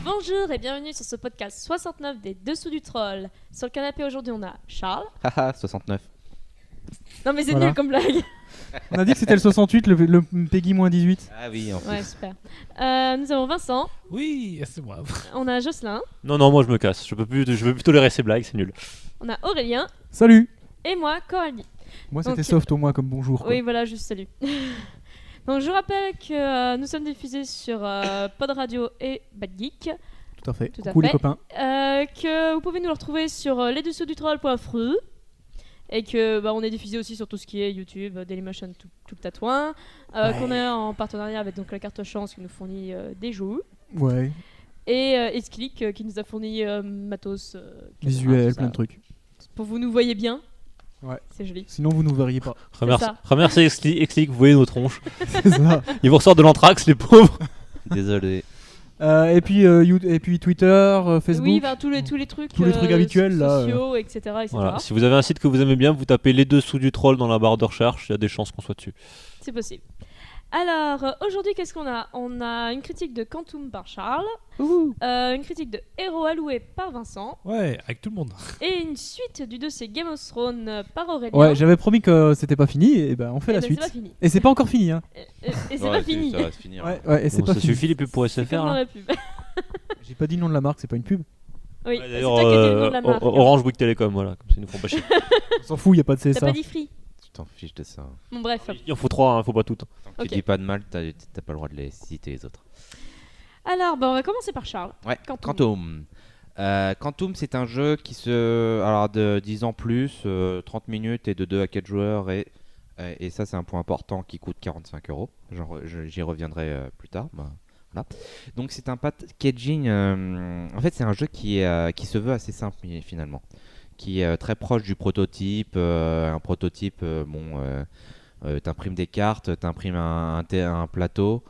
Bonjour et bienvenue sur ce podcast 69 des Dessous du Troll. Sur le canapé aujourd'hui on a Charles. Haha, 69. Non mais c'est Voilà. nul comme blague. On a dit que c'était le 68, le Peggy-18. Ah oui, en plus. Ouais super. Nous avons Vincent, Oui, c'est moi. on a Jocelyn, Non, moi je me casse. Je veux plus tolérer ces blagues, c'est nul. on a Aurélien Salut. et moi Coralie. Moi c'était Donc- soft au moins comme bonjour. quoi. Oui voilà juste salut. Donc je rappelle que nous sommes diffusés sur Pod Radio et Bad Geek. Tout à fait. Tout à Coucou les fait. copains. Que vous pouvez nous le retrouver sur lesdessousdutroll.fr et que on est diffusé aussi sur tout ce qui est YouTube, Dailymotion, tout le tatouin. Qu'on est en partenariat avec donc la carte chance qui nous fournit des jeux. Ouais. Et Esclick qui nous a fourni matos, caméra, Visuel, tout ça. plein de trucs. Pour vous nous voyez bien. Ouais. C'est joli. Sinon vous nous verriez pas. ça. Remerciez Exlic, vous voyez nos tronches. C'est ça. Ils vous ressortent de l'anthrax, les pauvres. Désolé. Et puis Twitter, Facebook. Oui, tous les trucs. Tous les trucs habituels, là, sociaux, etc. Voilà. Si vous avez un site que vous aimez bien, vous tapez les dessous du troll dans la barre de recherche, il y a des chances qu'on soit dessus. C'est possible. Alors, aujourd'hui, qu'est-ce qu'on a ? On a une critique de Quantum par Charles, une critique de Héros Alloué par Vincent, Ouais, avec tout le monde. et une suite du dossier Game of Thrones par Aurélien. Ouais, j'avais promis que c'était pas fini, et ben on fait Et la ben, suite. C'est pas fini. Et c'est pas encore fini, hein. Et c'est pas fini. Ça va se finir. Ouais, et c'est Bon, pas ça fini. suffit les pubs pour C'est SFR comme dans là. la pub. J'ai pas dit le nom de la marque, c'est pas une pub. Oui, Ouais, c'est d'ailleurs, toi qui as dit le nom de la marque. Orange Bouygues Télécom, voilà, comme ça ils nous font pas chier. On s'en fout, y a pas de T'as CSA. pas dit free. Tu t'en fiches de ça. Bon, bref. Il en faut 3, hein, faut pas toutes. Tant que Ok. tu dis pas de mal, t'as pas le droit de les citer les autres. Alors, on va commencer par Charles. Ouais, Quantum. Quantum. Quantum, c'est un jeu qui se. Alors, de 10 ans plus, 30 minutes et de 2 à 4 joueurs. Et ça, c'est un point important qui coûte 45 €. J'y reviendrai plus tard. Voilà. Donc, c'est un packaging. En fait, c'est un jeu qui se veut assez simple finalement. Qui est très proche du prototype. Un prototype, t'imprimes des cartes, t'imprimes un plateau.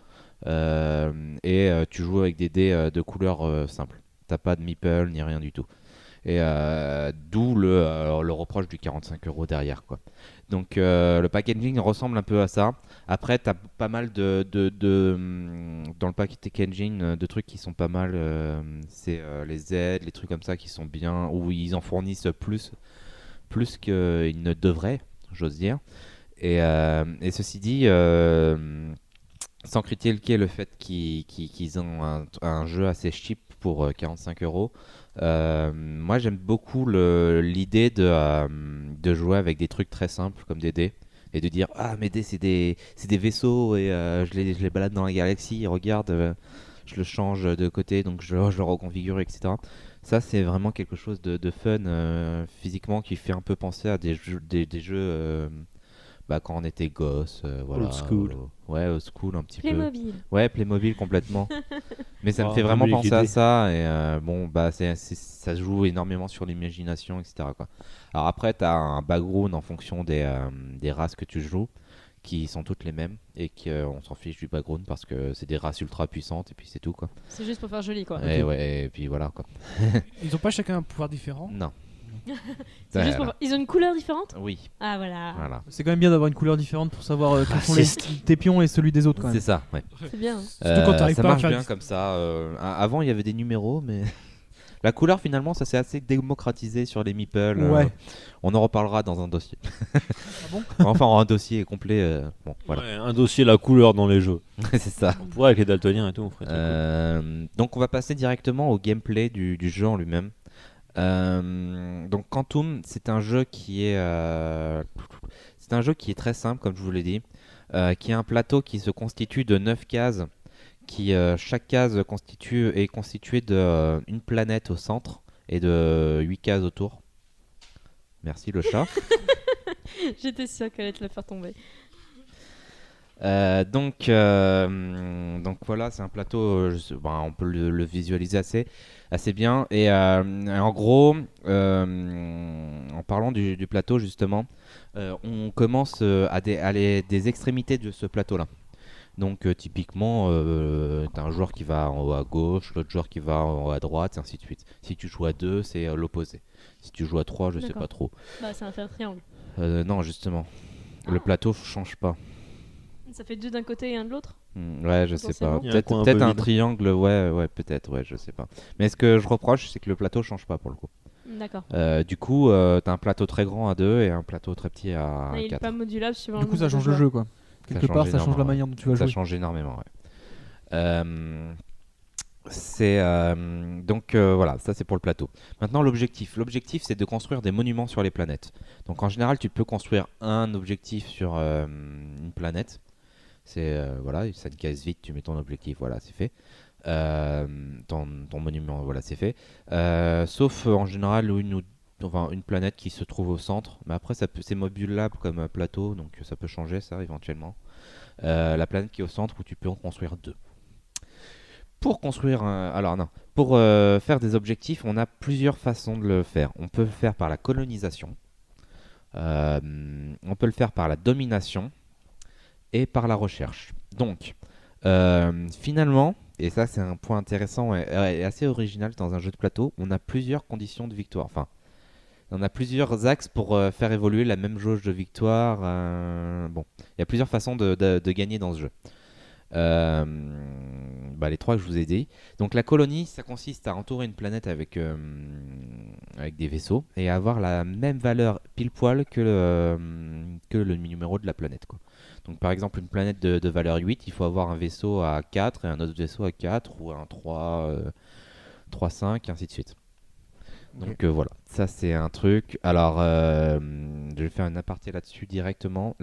Et tu joues avec des dés de couleur simple. T'as pas de meeple ni rien du tout. Et d'où le reproche du 45 € derrière, quoi. Donc le packaging ressemble un peu à ça. Après, t'as pas mal dans le packaging de trucs qui sont pas mal. C'est les aides, les trucs comme ça qui sont bien, où ils en fournissent plus qu'ils ne devraient, j'ose dire. Et ceci dit, sans critiquer le fait qu'ils ont un jeu assez cheap pour 45 €, moi j'aime beaucoup l'idée de jouer avec des trucs très simples comme des dés et de dire ah mes dés c'est des vaisseaux et je les balade dans la galaxie et regarde je le change de côté donc je le reconfigure, etc. Ça c'est vraiment quelque chose de fun physiquement qui fait un peu penser à des jeux quand on était gosse, voilà. Old school. Ouais, old school un petit peu. Playmobil. Ouais, Playmobil complètement. Mais ça me Ah, fait vraiment Playmobil penser à GD. ça et ça se joue énormément sur l'imagination, etc., quoi. Alors après, t'as un background en fonction des races que tu joues, qui sont toutes les mêmes et qu'on s'en fiche du background parce que c'est des races ultra puissantes et puis c'est tout, quoi. C'est juste pour faire joli, quoi. Et ouais, et puis voilà, quoi. Ils ont pas chacun un pouvoir différent. Non. C'est juste pour... Voilà. Ils ont une couleur différente ? Oui, Ah, voilà. voilà. C'est quand même bien d'avoir une couleur différente pour savoir quels sont Raciste. tes pions et celui des autres quand C'est même. ça, ouais. C'est bien. hein. Surtout quand t'arrives Ça pas à marche faire bien une- comme ça. Avant, il y avait des numéros, mais la couleur finalement, ça s'est assez démocratisé sur les meeples. Ouais. On en reparlera dans un dossier. bon Enfin, un dossier complet. Bon, voilà. Ouais, un dossier la couleur dans les jeux. C'est ça. On pourrait avec les daltoniens et tout, on ferait ça, cool. Donc, on va passer directement au gameplay du jeu en lui-même. Donc, Quantum, c'est un jeu qui est très simple, comme je vous l'ai dit, qui a un plateau qui se constitue de 9 cases. Chaque case est constituée d'une planète au centre et de 8 cases autour. Merci le chat. J'étais sûre qu'elle allait te la faire tomber. Donc voilà, c'est un plateau, on peut le visualiser assez bien. Et en gros, en parlant du plateau justement, on commence des extrémités de ce plateau-là. Donc typiquement, t'as un joueur qui va en haut à gauche, l'autre joueur qui va en haut à droite, et ainsi de suite. Si tu joues à 2, c'est l'opposé. Si tu joues à 3, je sais D'accord. pas trop. Bah, ça va faire un triangle. Non, justement. Le plateau change pas. Ça fait 2 d'un côté et 1 de l'autre. Ouais, je sais pas. Potentiellement. Il y a un Peut-être coin un peut-être peu un vide. triangle, ouais, peut-être, ouais, je sais pas. Mais ce que je reproche, c'est que le plateau change pas pour le coup. D'accord. Du coup, t'as un plateau très grand à 2 et un plateau très petit à Ah, il est 4. pas modulable suivant Du le coup, ça nombre de change le joueurs. jeu, quoi. Quelque change part, ça change la énormément, manière dont tu vas Ça jouer. change énormément, ouais. Voilà, ça c'est pour le plateau. Maintenant, l'objectif. L'objectif, c'est de construire des monuments sur les planètes. Donc en général, tu peux construire un objectif sur une planète. Voilà, ça te casse vite, tu mets ton objectif, voilà, c'est fait. Ton monument, voilà, c'est fait. Sauf en général une planète qui se trouve au centre. Mais après, c'est modulable comme plateau, donc ça peut changer ça éventuellement. La planète qui est au centre où tu peux en construire 2. Pour construire pour faire des objectifs, on a plusieurs façons de le faire. On peut le faire par la colonisation, on peut le faire par la domination et par la recherche. Donc, finalement, et ça c'est un point intéressant et assez original dans un jeu de plateau, on a plusieurs conditions de victoire. Enfin, on a plusieurs axes pour faire évoluer la même jauge de victoire. Bon, il y a plusieurs façons de gagner dans ce jeu. Les 3 que je vous ai dit. Donc la colonie, ça consiste à entourer une planète avec des vaisseaux et avoir la même valeur pile poil que le numéro de la planète, quoi. Donc par exemple une planète de valeur 8, il faut avoir un vaisseau à 4 et un autre vaisseau à 4 ou un 3, 5 et ainsi de suite. Donc voilà, ça c'est un truc. Alors je vais faire un aparté là-dessus directement.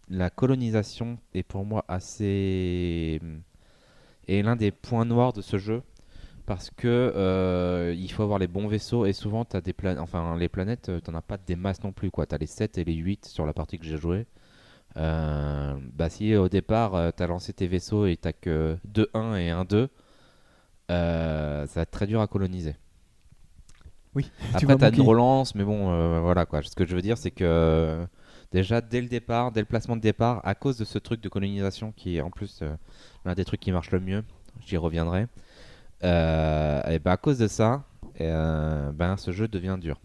La colonisation est pour moi est l'un des points noirs de ce jeu parce que il faut avoir les bons vaisseaux et souvent t'as les planètes t'en as pas des masses non plus, quoi. T'as les 7 et les 8 sur la partie que j'ai joué. Si au départ t'as lancé tes vaisseaux et t'as que 2-1 et 1-2, ça va être très dur à coloniser. Oui, tu Après vas t'as une manquer. relance, mais bon voilà quoi. Ce que je veux dire c'est que déjà dès le départ, dès le placement de départ, à cause de ce truc de colonisation qui est en plus l'un des trucs qui marche le mieux, j'y reviendrai. Et à cause de ça, ce jeu devient dur.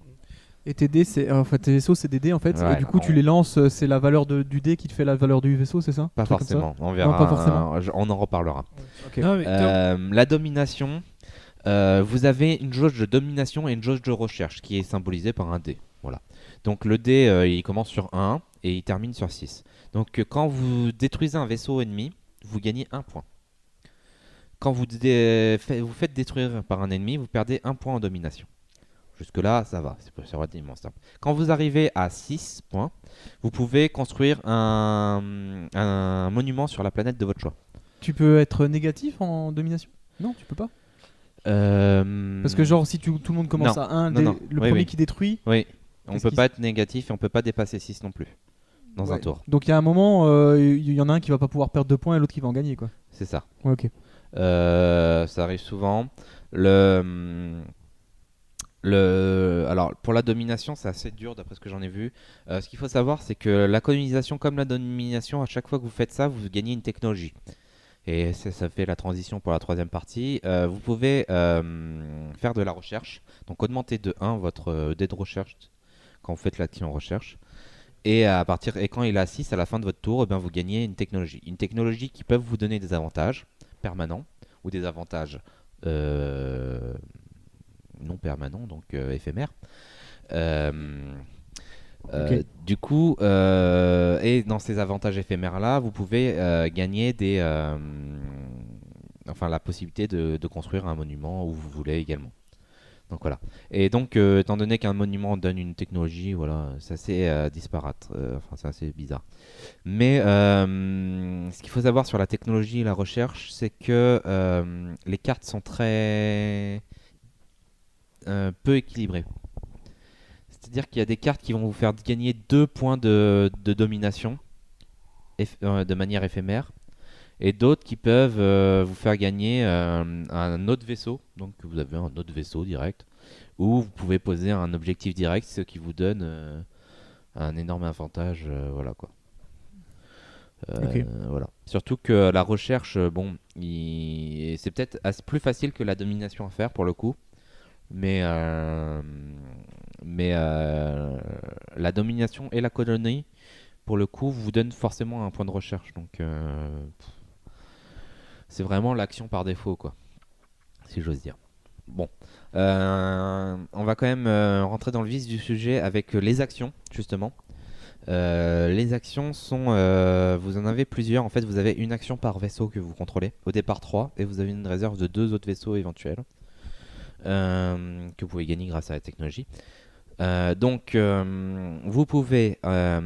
Et tes dés, tes vaisseaux, c'est des dés en fait. Ouais, Et du coup, tu les lances, c'est la valeur du dé qui te fait la valeur du vaisseau, c'est ça? Pas Un truc comme ça. forcément, on verra. pas forcément. On en reparlera. Ok. Non, mais La domination, vous avez une jauge de domination et une jauge de recherche qui est symbolisée par un dé. Voilà. Donc le dé, il commence sur 1 et il termine sur 6. Donc quand vous détruisez un vaisseau ennemi, vous gagnez 1 point. Quand vous faites détruire par un ennemi, vous perdez 1 point en domination. Jusque-là, ça va, c'est relativement simple. Quand vous arrivez à 6 points, vous pouvez construire un monument sur la planète de votre choix. Tu peux être négatif en domination? Non, tu peux pas. Parce que genre, si tout le monde commence Non. à 1, Non. le Oui, premier oui. qui détruit. Oui, on Qu'est-ce peut qui pas être négatif et on peut pas dépasser 6 non plus dans un Ouais. tour. Donc il y a un moment, il y en a un qui va pas pouvoir perdre 2 points et l'autre qui va en gagner, quoi. C'est ça. Ouais, ok. Ça arrive souvent. Alors, pour la domination, c'est assez dur d'après ce que j'en ai vu. Ce qu'il faut savoir, c'est que la colonisation, comme la domination, à chaque fois que vous faites ça, vous gagnez une technologie. Et ça fait la transition pour la 3e partie. Vous pouvez faire de la recherche. Donc, augmenter de 1 votre dé de recherche quand vous faites l'action recherche. Et quand il est à 6 à la fin de votre tour, vous gagnez une technologie. Une technologie qui peut vous donner des avantages permanents ou des avantages non permanents, donc éphémères. Ok. Du coup, et dans ces avantages éphémères-là, vous pouvez gagner la possibilité de construire un monument où vous voulez également. Donc voilà. Et donc, étant donné qu'un monument donne une technologie, voilà, c'est assez disparate. C'est assez bizarre. Mais ce qu'il faut savoir sur la technologie et la recherche, c'est que les cartes sont très peu équilibrées. C'est-à-dire qu'il y a des cartes qui vont vous faire gagner 2 points de domination de manière éphémère, et d'autres qui peuvent vous faire gagner un autre vaisseau. Donc vous avez un autre vaisseau direct, où vous pouvez poser un objectif direct, ce qui vous donne un énorme avantage. Voilà quoi. Ok. Voilà. Surtout que la recherche, c'est peut-être plus facile que la domination à faire pour le coup, mais la domination et la colonie, pour le coup, vous donnent forcément un point de recherche. Donc, c'est vraiment l'action par défaut, quoi, si j'ose dire. Bon, on va quand même rentrer dans le vif du sujet avec les actions, justement. Les actions sont, vous en avez plusieurs. En fait, vous avez une action par vaisseau que vous contrôlez. Au départ 3, et vous avez une réserve de 2 autres vaisseaux éventuels que vous pouvez gagner grâce à la technologie. Donc, vous pouvez faire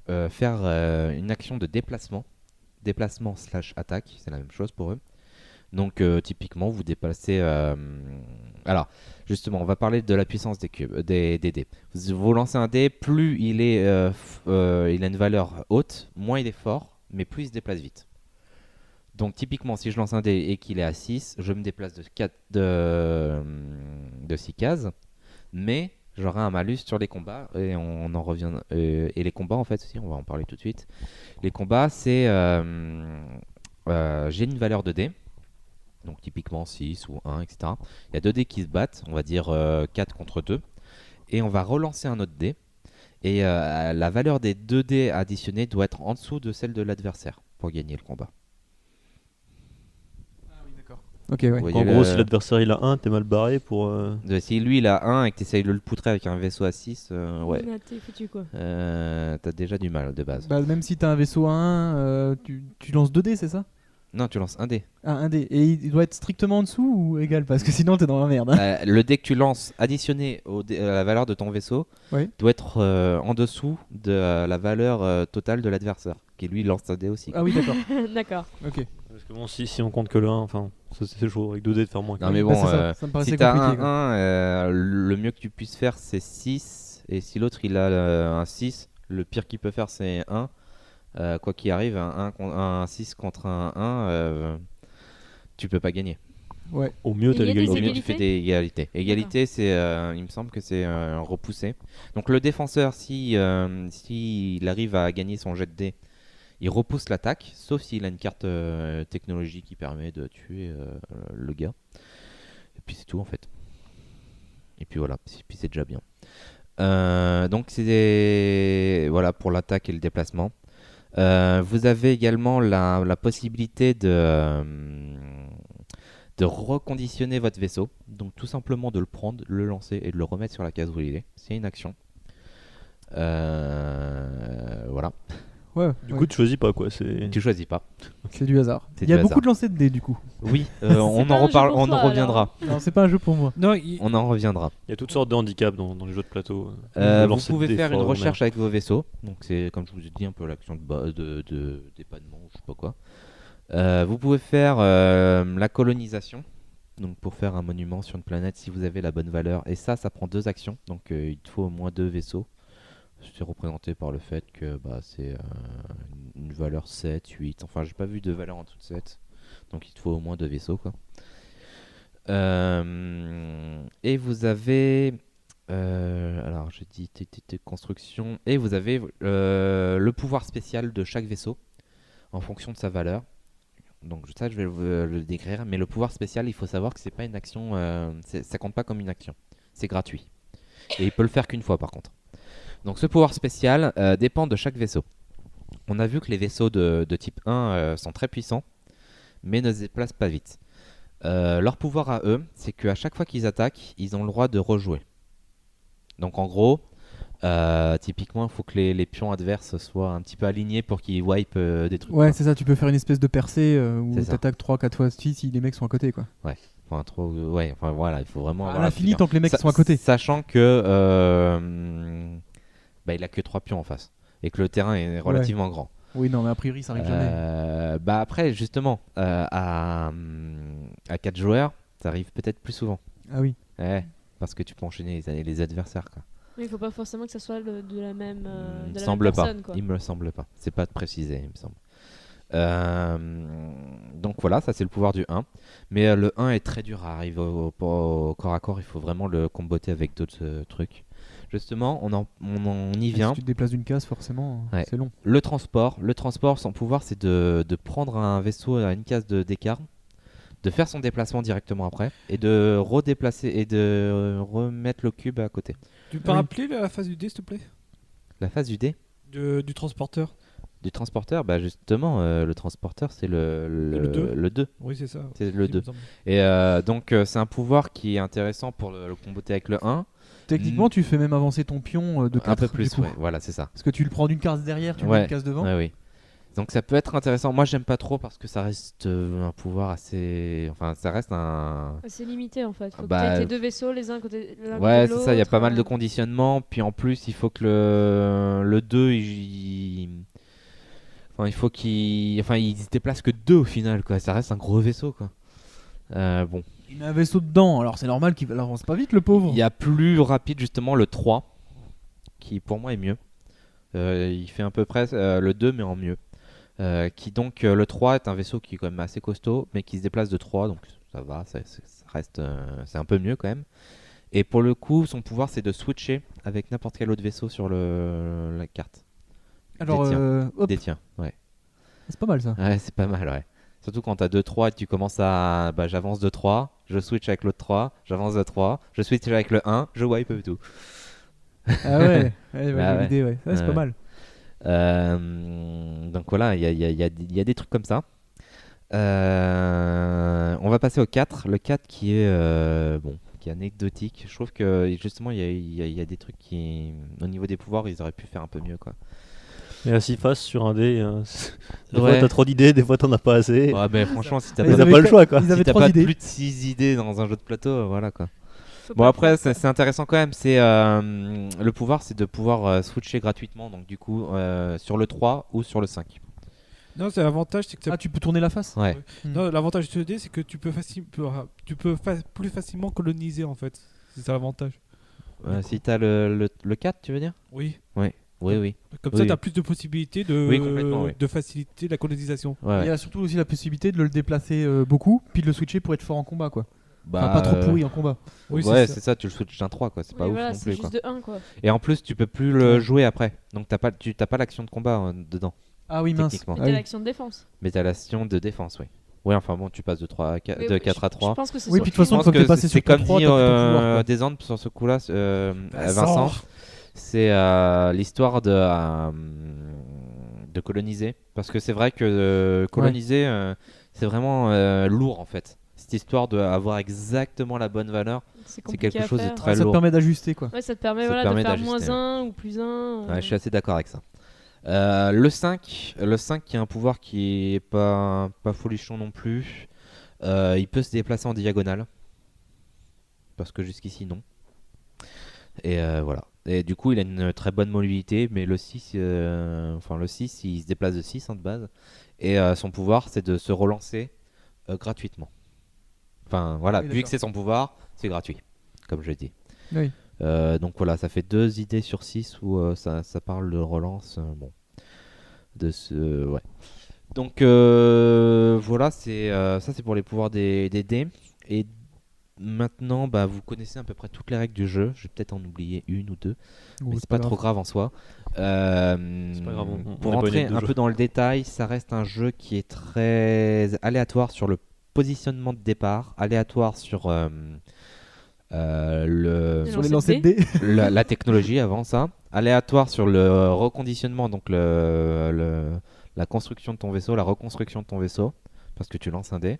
une action de déplacement / attaque, c'est la même chose pour eux. Donc, typiquement, vous déplacez. Alors, justement, on va parler de la puissance des cubes, des dés. Vous lancez un dé, plus il a une valeur haute, moins il est fort, mais plus il se déplace vite. Donc, typiquement, si je lance un dé et qu'il est à 6, je me déplace de 6 cases, mais j'aurai un malus sur les combats, et on en revient. Et les combats, en fait, aussi, on va en parler tout de suite. Les combats, c'est. J'ai une valeur de dé. Donc typiquement 6 ou 1, etc. Il y a 2 dés qui se battent, on va dire 4 contre 2. Et on va relancer un autre dé. Et la valeur des 2 dés additionnés doit être en dessous de celle de l'adversaire pour gagner le combat. Ok, ouais. Vous En voyez gros, si l'adversaire il a 1, t'es mal barré pour. Si lui il a 1 et que tu essayes de le poutrer avec un vaisseau à 6, ouais. T'es foutu quoi. T'as déjà du mal de base. Bah, même si t'as un vaisseau à 1, tu lances 2 dés, c'est ça? Non, tu lances un dé. Ah, un dé. Et il doit être strictement en dessous ou égal? Parce que sinon t'es dans la merde. Hein. Le dé que tu lances additionné à la valeur de ton vaisseau Oui. doit être en dessous de la valeur totale de l'adversaire, qui lui lance un dé aussi. Ah oui, d'accord. D'accord. Ok. Parce que bon, si on compte que le 1, enfin, ça c'est chaud, avec 2 dés de faire moins. Non mais Bah, bon, c'est ça me paraissait si t'as compliqué, un quoi. 1, le mieux que tu puisses faire c'est 6, et si l'autre il a un 6, le pire qu'il peut faire c'est 1. Quoi qu'il arrive, un 6 contre un 1, tu peux pas gagner. Ouais. Au mieux, t'as Il y a des Au l'égalité. mieux tu fais des égalités. Égalité, c'est, il me semble que c'est repoussé. Donc le défenseur, si il arrive à gagner son jet de dés, il repousse l'attaque, sauf s'il a une carte technologie qui permet de tuer le gars. Et puis c'est tout en fait. Et puis voilà, puis c'est déjà bien. Donc c'est voilà pour l'attaque et le déplacement. Vous avez également la possibilité de reconditionner votre vaisseau. Donc tout simplement de le prendre, de le lancer et de le remettre sur la case où il est. C'est une action. Voilà. Ouais. Du coup, tu choisis pas quoi. C'est. Tu choisis pas. C'est du hasard. C'est Il y a du beaucoup hasard. de lancers de dés du coup. Oui, pas on un en jeu reparle, pour on toi, en reviendra. Non, c'est pas un jeu pour moi. Non, On en reviendra. Il y a toutes sortes de handicaps dans les jeux de plateau. Vous lancer pouvez des faire une forts, recherche avec vos vaisseaux. Donc c'est comme je vous ai dit un peu l'action de d'épannement, je sais pas quoi. Vous pouvez faire la colonisation. Donc pour faire un monument sur une planète si vous avez la bonne valeur. Et ça prend 2 actions. Donc il te faut au moins 2 vaisseaux. C'est représenté par le fait que c'est une valeur 7, 8. Enfin j'ai pas vu de valeur en dessous de 7. Donc il te faut au moins 2 vaisseaux quoi. Et vous avez alors j'ai dit construction, et vous avez le pouvoir spécial de chaque vaisseau en fonction de sa valeur. Donc ça je vais le décrire, mais le pouvoir spécial, il faut savoir que c'est pas une action, ça compte pas comme une action, c'est gratuit et il peut le faire qu'une fois par contre. Donc ce pouvoir spécial dépend de chaque vaisseau. On a vu que les vaisseaux de type 1 sont très puissants mais ne se déplacent pas vite. Leur pouvoir à eux, c'est qu'à chaque fois qu'ils attaquent, ils ont le droit de rejouer. Donc en gros, typiquement, il faut que les pions adverses soient un petit peu alignés pour qu'ils wipe des trucs. Ouais, quoi. c'est ça, tu peux faire une espèce de percée où C'est ça. t'attaques 3-4 fois si les mecs sont à côté quoi. Enfin, enfin voilà, il faut vraiment À avoir l'infini la tant que les mecs sont à côté. Sachant que il a que 3 pions en face et que le terrain est relativement grand. Oui, non, mais a priori ça arrive jamais. Après, justement, à 4 joueurs, ça arrive peut-être plus souvent. Ah oui. Ouais, parce que tu peux enchaîner les adversaires. Quoi. Oui, il faut pas forcément que ça soit de la même, Il me de la semble même pas. personne, quoi. Il me semble pas. C'est pas précisé, il me semble. Donc voilà, ça c'est le pouvoir du 1. Mais le 1 est très dur à arriver au corps à corps. Il faut vraiment le comboter avec d'autres trucs. Justement, on y vient. Si tu te déplaces d'une case, forcément, Ouais. c'est long. Le transport, son pouvoir, c'est de prendre un vaisseau à une case d'écart, de faire son déplacement directement après, et de redéplacer et de remettre le cube à côté. Tu peux rappeler la phase du dé, s'il te plaît? La phase du dé Du transporteur. du transporteur, bah justement, le transporteur, c'est le 2. Oui, c'est ça. C'est le Il 2. me semble. Et donc, c'est un pouvoir qui est intéressant pour le comboter avec le 1. Techniquement, tu fais même avancer ton pion de 4. Un peu plus, du coup. ouais, voilà, c'est ça. Parce que tu le prends d'une case derrière, tu le Ouais, mets une case devant. Ouais, oui. Donc ça peut être intéressant. Moi, j'aime pas trop parce que ça reste un pouvoir assez. Enfin, ça reste un. C'est limité en fait. Faut Bah, que tu aies tes deux vaisseaux, les uns à côté l'un Ouais, côté de c'est ça. Il y a pas l'autre, mal de conditionnements. Puis en plus, il faut que le 2, enfin, il faut qu'il se déplace que 2 au final, quoi. Ça reste un gros vaisseau, quoi. Bon. Il met un vaisseau dedans, alors c'est normal qu'il avance pas vite, le pauvre. Il y a plus rapide, justement, le 3, qui pour moi est mieux. Il fait à peu près le 2, mais en mieux. Le 3 est un vaisseau qui est quand même assez costaud, mais qui se déplace de 3, donc ça va, ça reste, c'est un peu mieux quand même. Et pour le coup, son pouvoir, c'est de switcher avec n'importe quel autre vaisseau sur la carte. Alors, hop, Détient, ouais. c'est pas mal ça. Ouais, c'est pas mal, ouais. Surtout quand t'as 2-3 et tu commences à. Bah, j'avance de 3, je switch avec l'autre 3, j'avance de 3, je switch avec le 1, je wipe tout. Ah ouais, j'ai ouais. l'idée, ouais. Ça, c'est pas mal. Donc voilà, il y a des trucs comme ça. On va passer au 4. Le 4 qui est, qui est anecdotique. Je trouve que justement, il y a des trucs qui, au niveau des pouvoirs, ils auraient pu faire un peu mieux, quoi. Et la 6 faces sur un dé, des Ouais. fois t'as trop d'idées, des fois t'en as pas assez. Ouais, mais franchement, si t'as Ils T'as avaient pas le fait- choix, quoi. Ils si avaient t'as 3 pas idées. plus de 6 idées dans un jeu de plateau, voilà, quoi. Faut Bon, pas après, faire ça. c'est intéressant quand même. C'est le pouvoir, c'est de pouvoir switcher gratuitement, donc du coup, sur le 3 ou sur le 5. Non, c'est l'avantage, c'est que ça. Ah, tu peux tourner la face. Ouais. Non, l'avantage de ce dé, c'est que tu peux plus facilement coloniser en fait. C'est ça l'avantage. Si t'as le 4, tu veux dire? Oui. Oui. Comme Oui, ça, oui. tu as plus de possibilités Oui, complètement, oui. de faciliter la colonisation. Ouais, Il y a surtout aussi la possibilité de le déplacer beaucoup, puis de le switcher pour être fort en combat, quoi. Bah, Enfin, pas trop pourri en combat. Oui, ouais, c'est c'est ça, tu le switches d'un 3, quoi. C'est pas Oui, ouf voilà, non c'est plus, quoi. juste de 1 quoi. Et en plus, tu peux plus le jouer après. Donc t'as pas l'action de combat dedans. Ah oui, mince. Techniquement. Mais Ah t'as oui. l'action de défense. Mais t'as l'action de défense, oui. Ouais, enfin bon, tu passes de 4 à Je 3. pense que c'est Oui, sur puis de toute façon, Je pense quand t'es que passé c'est sur ton comme 3, dit t'as plus ton pouvoir, quoi. Desandre sur ce coup-là, Vincent. C'est l'histoire de coloniser. Parce que c'est vrai que coloniser, c'est vraiment lourd en fait. Cette histoire d'avoir exactement la bonne valeur, C'est c'est quelque compliqué à chose de faire. très Ça te lourd. permet d'ajuster, quoi. Ouais, ça te permet, Ça te voilà, permet de faire d'ajuster, -1 ou +1. Ouais, je suis assez d'accord avec ça. Le 5 qui a un pouvoir qui est pas folichon non plus. Il peut se déplacer en diagonale. Parce que jusqu'ici, non. Et voilà. Et du coup, il a une très bonne mobilité, mais le 6, le 6 il se déplace de 6 de base. Et son pouvoir, c'est de se relancer gratuitement. Enfin, voilà, Oui, vu d'accord. que c'est son pouvoir, c'est gratuit, comme je dis. Oui. Donc voilà, ça fait 2 idées sur 6 où ça parle de relance. Bon. Ouais. Donc voilà, ça c'est pour les pouvoirs des dés. Et maintenant, bah, vous connaissez à peu près toutes les règles du jeu. Je vais peut-être en oublier une ou deux, mais c'est pas trop grave en soi. C'est pas grave, on Pour est pas rentrer une aide de un jeu. peu dans le détail, ça reste un jeu qui est très aléatoire sur le positionnement de départ, aléatoire sur Sur les lancer lancers de de dés. la technologie avant ça, aléatoire sur le reconditionnement, donc la construction de ton vaisseau, la reconstruction de ton vaisseau, parce que tu lances un dé.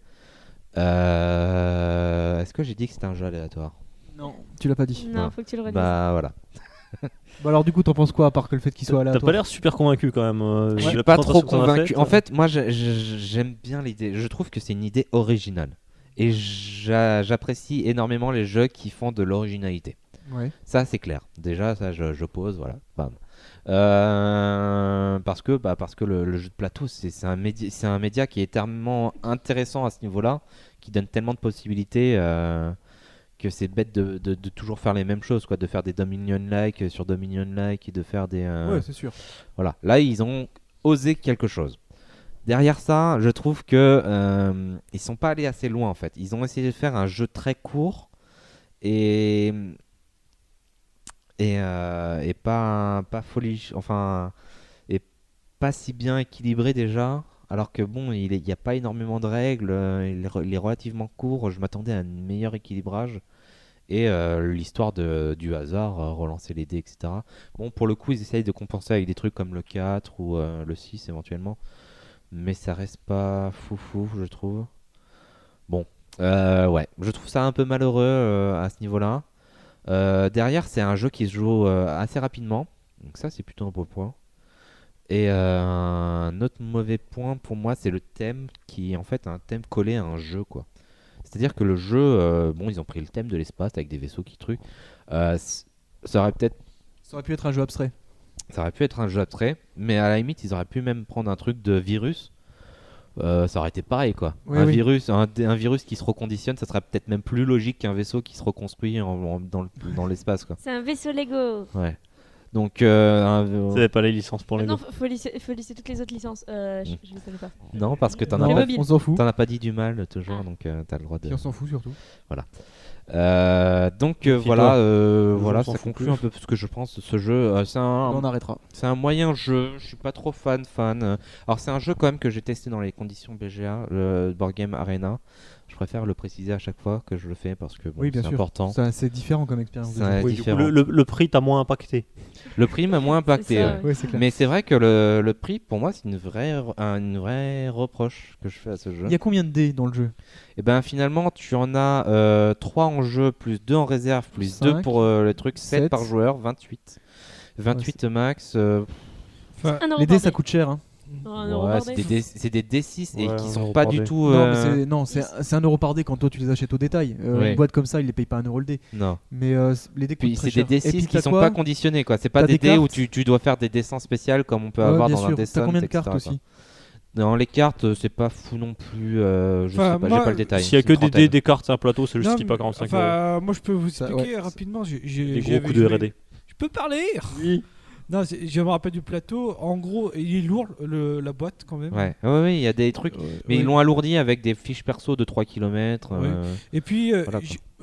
Est-ce que j'ai dit que c'était un jeu aléatoire? Non, tu l'as pas dit. Non, Ouais. faut que tu le redises. Bah voilà. Bah alors du coup, t'en penses quoi à part que le fait qu'il soit T'as aléatoire? pas l'air super convaincu quand même. Je la suis pas trop présentation qu'on a convaincu. faite, En fait, moi j'aime bien l'idée. Je trouve que c'est une idée originale. Et j'apprécie énormément les jeux qui font de l'originalité. Ouais. Ça, c'est clair. Déjà, ça, je pose, voilà. Bam. Parce que le jeu de plateau, c'est un média qui est tellement intéressant à ce niveau-là, qui donne tellement de possibilités que c'est bête de toujours faire les mêmes choses, quoi, de faire des Dominion-like sur Dominion-like et de faire des... Ouais, c'est sûr. Voilà, là ils ont osé quelque chose. Derrière ça, je trouve que ils sont pas allés assez loin en fait. Ils ont essayé de faire un jeu très court et pas folie, enfin, et pas si bien équilibré déjà. Alors que bon, il n'y a pas énormément de règles, il est relativement court. Je m'attendais à un meilleur équilibrage. Et l'histoire du hasard, relancer les dés, etc. Bon, pour le coup, ils essayent de compenser avec des trucs comme le 4 ou le 6 éventuellement. Mais ça reste pas foufou, je trouve. Bon, ouais, je trouve ça un peu malheureux à ce niveau-là. Derrière, c'est un jeu qui se joue assez rapidement. Donc ça, c'est plutôt un beau point. Et un autre mauvais point pour moi, c'est le thème qui est en fait un thème collé à un jeu, quoi. C'est-à-dire que le jeu, bon, ils ont pris le thème de l'espace avec des vaisseaux qui truquent. Ça aurait pu être un jeu abstrait. Ça aurait pu être un jeu abstrait, mais à la limite, ils auraient pu même prendre un truc de virus. Ça aurait été pareil, quoi. Oui, virus, un virus qui se reconditionne, ça serait peut-être même plus logique qu'un vaisseau qui se reconstruit dans l'espace, quoi. C'est un vaisseau Lego. Ouais. Donc, Vous n'avez pas les licences pour les Non, go. faut lister toutes les autres licences. Je les connais pas. non, parce que t'en Non, as, on s'en fout. t'en as pas dit du mal toujours, Ah. donc t'as le droit de. Et on s'en fout surtout. Donc Fie-toi. voilà, On s'en ça fout conclut plus. un peu ce que je pense de ce jeu. On arrêtera. C'est un moyen jeu, je suis pas trop fan. Alors c'est un jeu quand même que j'ai testé dans les conditions BGA, le Board Game Arena. Je préfère le préciser à chaque fois que je le fais parce que bon, Oui, bien c'est sûr. important. C'est différent comme expérience. de C'est jeu. Oui, du coup, différent. le prix t'a moins impacté. Le prix m'a moins impacté. C'est ça, Ouais. ouais. Ouais, c'est clair. Mais c'est vrai que le prix, pour moi, c'est une vraie reproche que je fais à ce jeu. Il y a combien de dés dans le jeu? Et ben finalement, tu en as 3 en jeu, plus 2 en réserve, plus 5, 2 pour le truc, 7 7. par joueur, 28. 28 max. Enfin, Un euro Les dés, par ça coûte cher. Hein. Un euro Ouais, par c'est dé. c'est des D6 et Ouais, qui un sont euro pas par du dé. tout. Non, mais c'est 1 euro par dé quand toi tu les achètes au détail. Ouais. Une boîte comme ça, ils les payent pas 1 euro le dé. Non. Mais les dés Puis coûtent très c'est des cher. Et D6 puis qui t'as sont quoi pas conditionnés, quoi. C'est pas T'as des des dés où cartes tu dois faire des dessins spéciaux comme on peut Ouais, avoir bien dans un sûr. dessin. T'as combien de cartes aussi? Dans les cartes, c'est pas fou non plus. Je Enfin, sais pas, moi, j'ai pas le détail. S'il y a C'est que une des trentaine. dés, des cartes, c'est un plateau, ça justifie non, pas mais- 45 euros. enfin, moi je peux vous Ça, expliquer ouais. rapidement. Des gros coups de R&D. Je peux parler. Oui. Non, je me rappelle du plateau. En gros, il est lourd la boîte quand même. Ouais, il y a des trucs. Mais ils l'ont alourdi avec des fiches perso de 3 km. Ouais. Et puis, Voilà,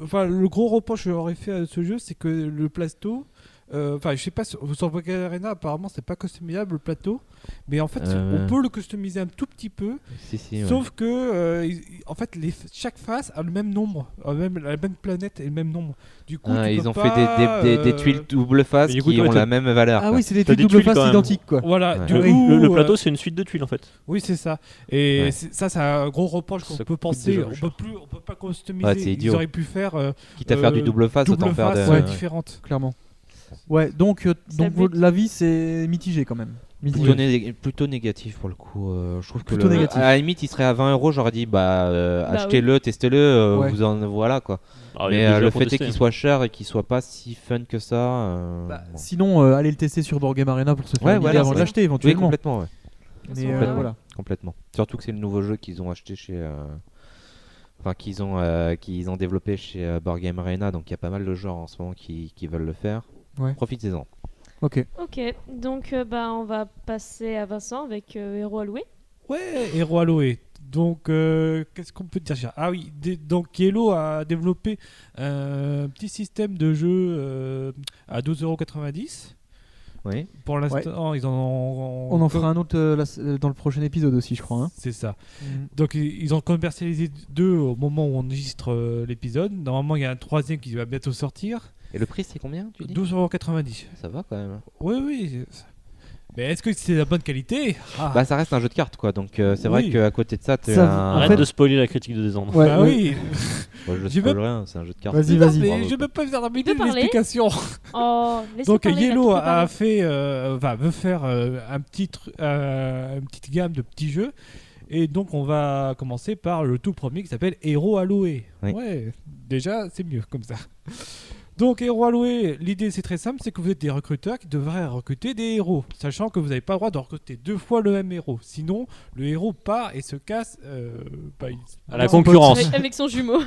quoi. le gros reproche que j'aurais fait à ce jeu, c'est que le plateau. Enfin, je sais pas, sur Board Game Arena, apparemment, c'est pas customisable le plateau. Mais en fait, on peut le customiser un tout petit peu. Si, ouais. Sauf que, en fait, chaque face a le même nombre. La même planète et le même nombre. Du coup, tu Ils peux ont pas, fait des tuiles double face Mais du coup, qui toi, ont la même valeur. Ah quoi. oui, c'est des T'as trucs des double tuiles face quand même. identiques quoi. Voilà, Ouais. du Le, coup, le plateau, c'est une suite de tuiles en fait. oui, c'est ça. Et Ouais. ça, c'est un gros reproche qu'on Ça peut coûte penser. déjà On cher. peut pas customiser. Ouais, c'est Ils idiot. auraient pu faire Quitte à faire du double face, autant faire face de. différente. Clairement. Ouais, donc Ça but. l'avis c'est mitigé quand même. Mitigé. Plutôt négatif pour le coup. Je trouve que Plutôt négatif. à la limite, il serait à 20 euros. J'aurais dit achetez-le, testez-le. Ouais. Vous en voilà quoi. Alors, il y Mais a déjà le pour fait est tester, qu'il hein. soit cher et qu'il soit pas si fun que ça. Bon. Sinon, allez le tester sur Board Game Arena pour se faire Ouais, une idée voilà, avant de c'est l'acheter Oui, éventuellement. complètement, ouais. Mais Ouais. voilà. Complètement. Surtout que c'est le nouveau jeu qu'ils ont acheté chez. Enfin, qu'ils ont développé chez Board Game Arena. Donc il y a pas mal de joueurs en ce moment qui veulent le faire. Ouais. Profitez-en. Ok. Ok, donc on va passer à Vincent avec Héros Alloué. Ouais, Hero Aloe. Donc, qu'est-ce qu'on peut dire? Ah oui, donc Yellow a développé un petit système de jeu à 12,90 €. Oui. Pour l'instant, ils en ont. On en fera un autre dans le prochain épisode aussi, je crois. Hein. C'est ça. Donc, ils ont commercialisé 2 au moment où on enregistre l'épisode. Normalement, il y a un 3e qui va bientôt sortir. Et le prix, c'est combien tu dis 12,90 €. Ça va quand même. Oui, oui. Mais est-ce que c'est de la bonne qualité? Bah, ça reste un jeu de cartes quoi. Donc c'est vrai Oui. qu'à côté de ça, t'es Ça- un. En Arrête fait- de spoiler la critique de Descendre. Ouais, Bah ouais. oui. Moi, je J'ai spoil même- rien, c'est un jeu de cartes. Vas-y, Non, vas-y. mais Bravo. je peux pas faire peut terminer parler. l'explication. Oh, laissez Donc parler, Yellow il a a tout fait, veut faire une petite gamme de petits jeux. Et donc on va commencer par le tout premier qui s'appelle Hero Aloe. Oui. Ouais, déjà c'est mieux comme ça. Donc Hero Aloe, l'idée c'est très simple, c'est que vous êtes des recruteurs qui devraient recruter des héros, sachant que vous n'avez pas le droit de recruter 2 fois le même héros. Sinon, le héros part et se casse. À la Son concurrence. Avec son jumeau.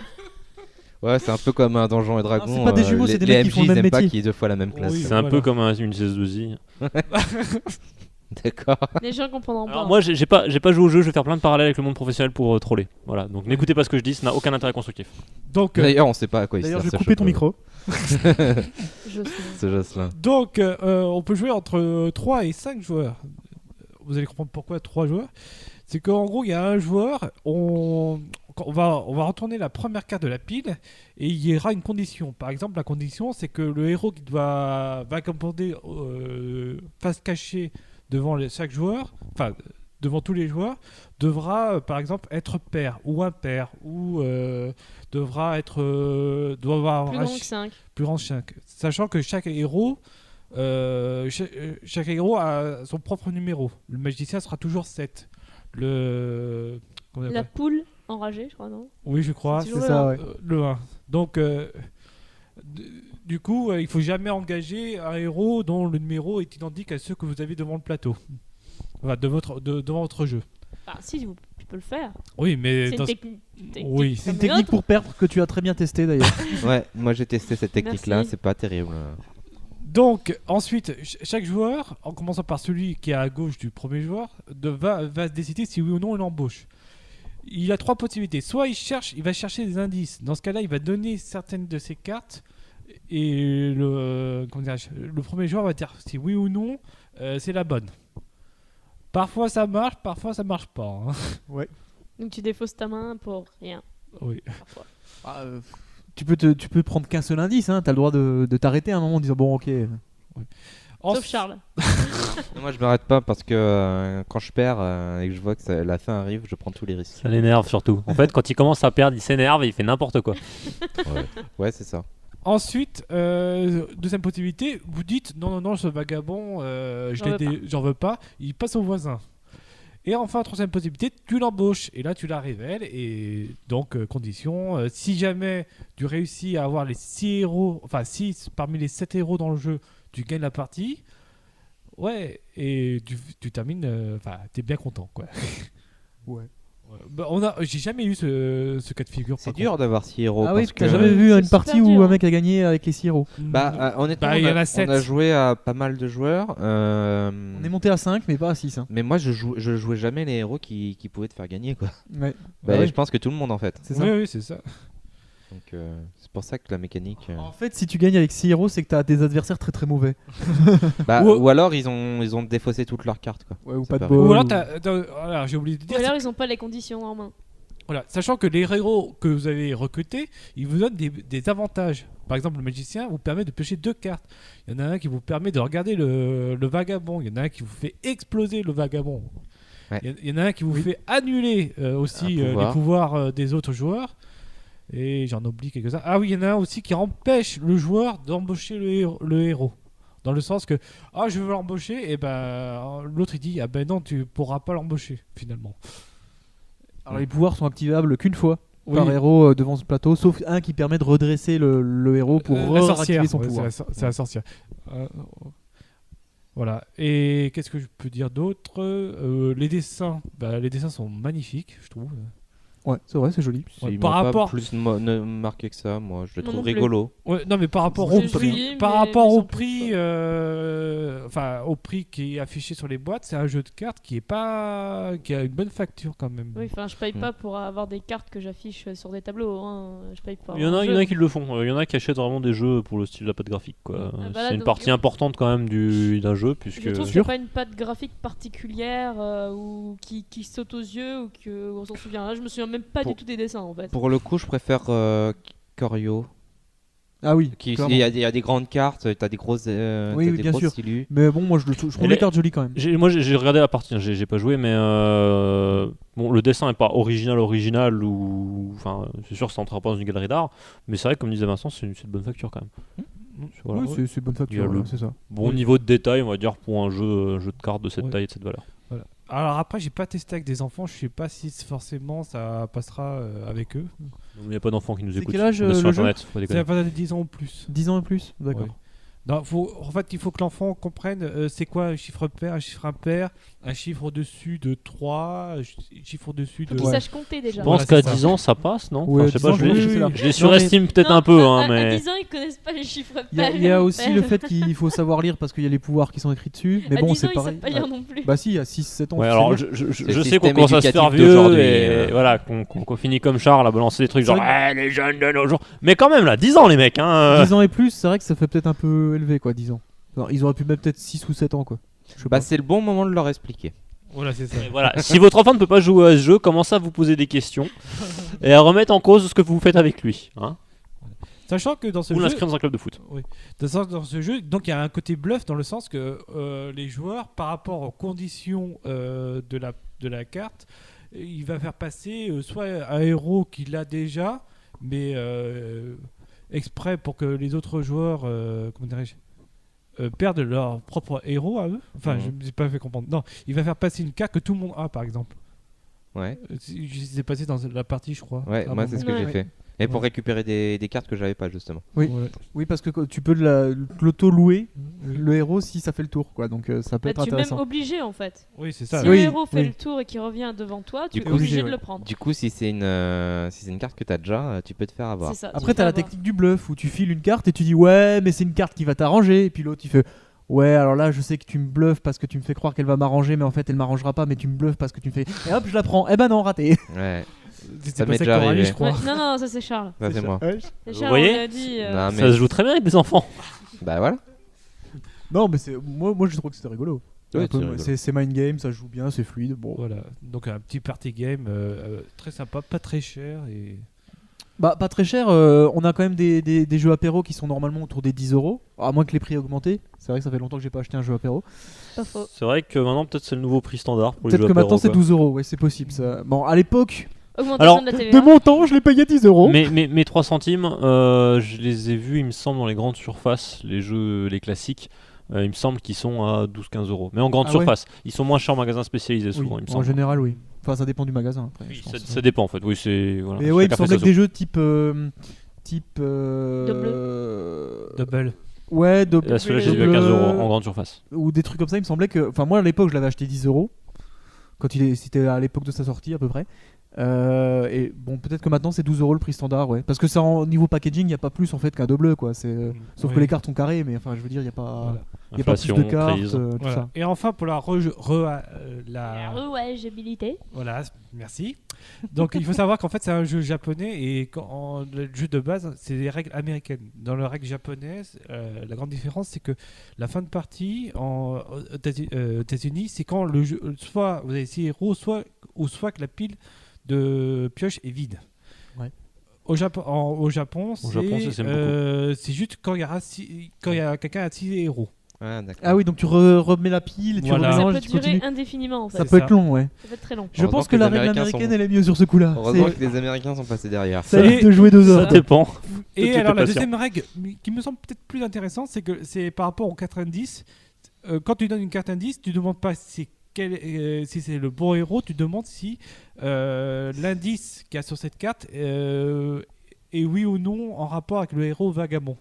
Ouais, c'est un peu comme un Donjon et Dragon. c'est pas des jumeaux, c'est des les mecs qui font MJ, le ils même aiment pas métier. qu'il y ait 2 fois la même classe. Oui. C'est un Voilà. peu comme une CS2I. D'accord. Les gens comprendront pas. Alors moi j'ai pas joué au jeu, je vais faire plein de parallèles avec le monde professionnel pour troller. Voilà, donc n'écoutez pas ce que je dis, ça n'a aucun intérêt constructif. Donc, D'ailleurs, on sait pas à quoi il D'ailleurs, sert. je vais couper ton micro. Je sais. Ce Jocelyn. donc on peut jouer entre 3 et 5 joueurs. Vous allez comprendre pourquoi 3 joueurs. C'est qu'en gros, il y a un joueur, on va retourner la première carte de la pile et il y aura une condition. Par exemple, la condition, c'est que le héros qui doit vagabonder face cachée devant chaque joueur, enfin devant tous les joueurs, devra par exemple être pair ou impair ou doit avoir Plus grand que 5. plus grand que 5. Sachant que chaque héros chaque héros a son propre numéro. Le magicien sera toujours 7. Comment on La appelle poule enragée, je crois, non? Oui, je crois. C'est toujours C'est ça, ouais. Le 1. Donc, du coup, il faut jamais engager un héros dont le numéro est identique à ceux que vous avez devant le plateau. Enfin, devant votre jeu. Enfin, si, tu peux le faire. Oui, mais C'est dans une ce- technique. Oui. C'est une Comme une technique autre. pour perdre que tu as très bien testé d'ailleurs. Ouais, moi j'ai testé cette technique-là, Merci. c'est pas terrible. Donc, ensuite, chaque joueur, en commençant par celui qui est à gauche du premier joueur, va décider si oui ou non il embauche. Il a 3 possibilités. Soit il va chercher des indices. Dans ce cas-là, il va donner certaines de ses cartes. Et le premier joueur va dire si oui ou non c'est la bonne. Parfois ça marche, parfois ça marche pas. Hein. Donc tu défausses ta main pour rien. Oui. Parfois. Tu peux prendre qu'un seul indice, hein. T'as le droit de t'arrêter à un moment en disant bon ok. Sauf Charles. Moi je m'arrête pas parce que quand je perds et que je vois que la fin arrive, je prends tous les risques. Ça l'énerve surtout. En fait, quand il commence à perdre, il s'énerve et il fait n'importe quoi. Ouais, c'est ça. Ensuite, deuxième possibilité, vous dites non, ce vagabond, j'en veux pas, il passe au voisin. Et enfin, troisième possibilité, tu l'embauches et là tu la révèles. Et donc, condition, si jamais tu réussis à avoir les 6 héros, enfin 6 parmi les 7 héros dans le jeu, tu gagnes la partie. Ouais, et tu termines, enfin, t'es bien content quoi. Ouais. Bah, j'ai jamais eu ce cas de figure. C'est par dur d'avoir 6 héros. Ah oui, parce t'as que- jamais vu C'est une partie super où dur. un mec a gagné avec les 6 héros. contre. Bah, honnêtement, Bah, il y en a on 7. a joué à pas mal de joueurs. On est monté à 5 mais pas à 6. Hein. Mais moi, je jouais jamais les héros qui pouvaient te faire gagner, quoi. Ouais. Bah, ouais. je pense que tout le monde en fait. C'est ça. Oui, c'est ça. Donc, c'est pour ça que la mécanique. En fait, si tu gagnes avec 6 héros, c'est que t'as des adversaires très très mauvais. Bah, Ou- ou alors ils ont défaussé toutes leurs cartes, quoi. Ouais, ou Ça pas de paraît. bol. Ou alors, alors, j'ai oublié de Ou dire, alors ils ont pas les conditions en main. voilà, sachant que les héros que vous avez recrutés, ils vous donnent des avantages. Par exemple, le magicien vous permet de piocher 2 cartes. Il y en a un qui vous permet de regarder le vagabond. Il y en a un qui vous fait exploser le vagabond. Ouais. Il y en a un qui vous fait annuler aussi Un pouvoir. les pouvoirs des autres joueurs. Et j'en oublie quelques-uns. Ah oui, il y en a un aussi qui empêche le joueur d'embaucher le héros. Dans le sens que, je veux l'embaucher, et ben l'autre il dit, ah ben non, tu pourras pas l'embaucher finalement. Alors les pouvoirs sont activables qu'une fois Oui. par héros devant ce plateau, sauf un qui permet de redresser le héros pour La sorcière, réactiver son ouais, pouvoir. c'est la sorcière. Voilà. Et qu'est-ce que je peux dire d'autre Les dessins. Les dessins sont magnifiques, je trouve. Ouais, c'est vrai, c'est joli. Ouais, Ils par m'ont pas rapport- plus marqué que ça, moi. Je le Moi trouve non plus. rigolo. Ouais, non, mais par rapport C'est au joli, prix, mais- par rapport mais au sans plus, prix, quoi. enfin au prix qui est affiché sur les boîtes, c'est un jeu de cartes qui a une bonne facture quand même. Oui, enfin, je paye pas pour avoir des cartes que j'affiche sur des tableaux. Hein. Je paye pas. Il y en a qui le font. Il y en a qui achètent vraiment des jeux pour le style de la patte graphique, quoi. Ah, bah là, C'est une donc, partie importante quand même d'un jeu, puisque. Je trouve qu'il n'y a pas une patte graphique particulière ou qui saute aux yeux ou qu'on s'en souvient. Là, je me souviens même pas Pour- du tout des dessins en fait. Pour le coup, je préfère Corio. Ah oui, Il clairement. y a des grandes cartes, t'as des grosses, Oui, t'as oui, des bien grosses sûr. illus. Mais bon, moi je trouve Elle les est- cartes jolies quand même. Moi j'ai regardé la partie, hein, j'ai pas joué, mais bon, le dessin est pas original ou enfin c'est sûr que ça entrera pas dans une galerie d'art, mais c'est vrai que comme disait Vincent, c'est une bonne facture quand même. Voilà. Oui, c'est bonne Il y a facture, le- ouais, c'est ça. Bon niveau de détail, on va dire pour un jeu de cartes de cette Ouais. taille et de cette valeur. Voilà. Alors après, j'ai pas testé avec des enfants, je sais pas si forcément ça passera avec eux. Il n'y a pas d'enfants qui nous C'est écoutent. quel âge, On est sur le jeu internet, faut C'est déconner. à partir de 10 ans ou plus. 10 ans et plus, d'accord. Ouais. Non, en fait, il faut que l'enfant comprenne c'est quoi un chiffre pair, un chiffre impair, un chiffre au-dessus de 3, un chiffre au-dessus de... Faut qu'il sache compter déjà. Je pense Voilà, qu'à c'est 10 ans ça passe, non? Ouais, Enfin, je sais pas, 10 ans, je sais pas. je les surestime peut-être Non, un peu, à mais. 10 ans, ils connaissent pas les chiffres pairs. Il y a aussi impairs. le fait qu'il faut savoir lire parce qu'il y a les pouvoirs qui sont écrits dessus. Mais À bon, 10 ans, c'est ils pareil. savent pas lire non plus. Bah si, à 6-7 ans. Ouais, tu sais alors lire. je C'est le sais qu'on système commence à se faire éducatif vieux d'aujourd'hui, et voilà, qu'on finit comme Charles à balancer des trucs genre C'est les jeunes de nos jours. Mais quand même là, 10 ans les mecs, hein. 10 ans et plus, c'est vrai que ça fait peut-être un peu élevé, quoi, 10 ans. Alors, ils auraient pu mettre peut-être 6 ou 7 ans, quoi. Je sais Bah, pas. c'est le bon moment de leur expliquer. Voilà, c'est ça. Et voilà, si votre enfant ne peut pas jouer à ce jeu, commencez à vous poser des questions et à remettre en cause ce que vous faites avec lui, hein. Sachant que dans ce Ou jeu... l'inscrire dans un club de foot. Dans ce jeu, donc il y a un côté bluff dans le sens que les joueurs, par rapport aux conditions de la carte, il va faire passer soit un héros qu'il a déjà, mais exprès pour que les autres joueurs, comment dirais-je, perdent leur propre héros à eux. Enfin, je ne me suis pas fait comprendre. Non, il va faire passer une carte que tout le monde a, par exemple. Ouais, C'est passé dans la partie, je crois. ouais, Ah, moi bon. c'est ce que Ouais. j'ai fait. Et pour Ouais. récupérer des cartes que j'avais pas justement. Oui. Ouais. Oui, parce que tu peux l'auto-louer, le héros, si ça fait le tour, quoi. Donc ça peut Bah, être tu es même intéressant. obligé en fait. Oui, c'est ça. Si Oui, le héros fait oui. le tour et qu'il revient devant toi, tu Du es coup, obligé obligé, de ouais. le prendre. Du coup, si c'est une carte que t'as déjà, tu peux te faire avoir. C'est ça. Après, tu t'as peux la avoir. technique du bluff où tu files une carte et tu dis ouais, mais c'est une carte qui va t'arranger. Et puis l'autre, il fait ouais, alors là, je sais que tu me bluffes parce que tu me fais croire qu'elle va m'arranger, mais en fait, elle m'arrangera pas, mais tu me bluffes parce que tu me fais. Et hop, je la prends. Eh ben non, raté. Ouais, C'est Ça m'est passé déjà avec Coralie, arrivé. je crois. Ouais, non, ça c'est Charles. ça c'est moi. C'est Vous Charles, voyez on l'a dit. Non, mais Ça se joue très bien avec des enfants. bah voilà. Non, mais c'est moi, je trouve que c'était rigolo. Ouais, Un peu, c'est rigolo. c'est mind game, ça se joue bien, c'est fluide. Bon. Voilà, donc un petit party game très sympa, pas très cher et... Bah, pas très cher. On a quand même des jeux apéro qui sont normalement autour des 10 €. À moins que les prix aient augmenté. C'est vrai que ça fait longtemps que j'ai pas acheté un jeu apéro. Pas faux. C'est vrai que maintenant peut-être c'est le nouveau prix standard pour les Peut-être jeux que apéro, maintenant c'est quoi. 12 €. Ouais, c'est possible ça. Bon, à l'époque, Augmentation Alors, de la de TVA. mon temps, je l'ai payé 10 €. Mes 3 centimes, je les ai vus, il me semble, dans les grandes surfaces, les jeux, les classiques. Il me semble qu'ils sont à 12-15 €. Mais en grande Ah ouais. surface. Ils sont moins chers en magasin spécialisé Oui, souvent, il me en semble. général, oui. Enfin, ça dépend du magasin. Après, Oui, je pense. ça dépend en fait. Oui, c'est. Voilà, Mais ouais, il me chacun fait semblait sa que des soupe. jeux type. Double. Ouais, Là, celui-là, j'ai vu à 15 € en grande surface. Ou des trucs comme ça. Il me semblait que. Enfin, moi à l'époque, je l'avais acheté 10 €. C'était à l'époque de sa sortie à peu près. Et bon, peut-être que maintenant c'est 12 € le prix standard, ouais. Parce que ça, en niveau packaging, il n'y a pas plus en fait qu'un double, quoi. Sauf que Oui. les cartes sont carrées, mais enfin, je veux dire, il n'y a pas. Voilà. Il y a pas plus Inflation, de cartes, crise. tout Voilà. ça. Et enfin pour la La rewatchabilité. voilà, merci. Donc il faut savoir qu'en fait c'est un jeu japonais et le jeu de base c'est des règles américaines. Dans les règles japonaises, la grande différence c'est que la fin de partie aux États-Unis c'est quand le jeu, soit vous avez 6 héros, soit que la pile de pioche est vide. Ouais. Au Japon, ça s'aime c'est juste quand il y a quelqu'un à 6 héros. Ah, d'accord. Ah oui, donc tu remets la pile et tu Voilà. Ça remélanges peut et tu durer continues. indéfiniment en fait. Ça C'est peut ça. être long, ouais. Ça peut être très long. Je Heureusement pense que que les la règle Américains américaine sont- elle est mieux sur ce coup-là. Heureusement C'est- que les Américains sont passés derrière. Ça Et- évite de jouer 2 Ça heures. dépend. Et J'étais alors la patient. deuxième règle qui me semble peut-être plus intéressante, c'est que c'est par rapport aux cartes indices. Quand tu donnes une carte indice, tu demandes pas si c'est le bon héros, tu demandes si l'indice qu'il y a sur cette carte est oui ou non en rapport avec le héros vagabond.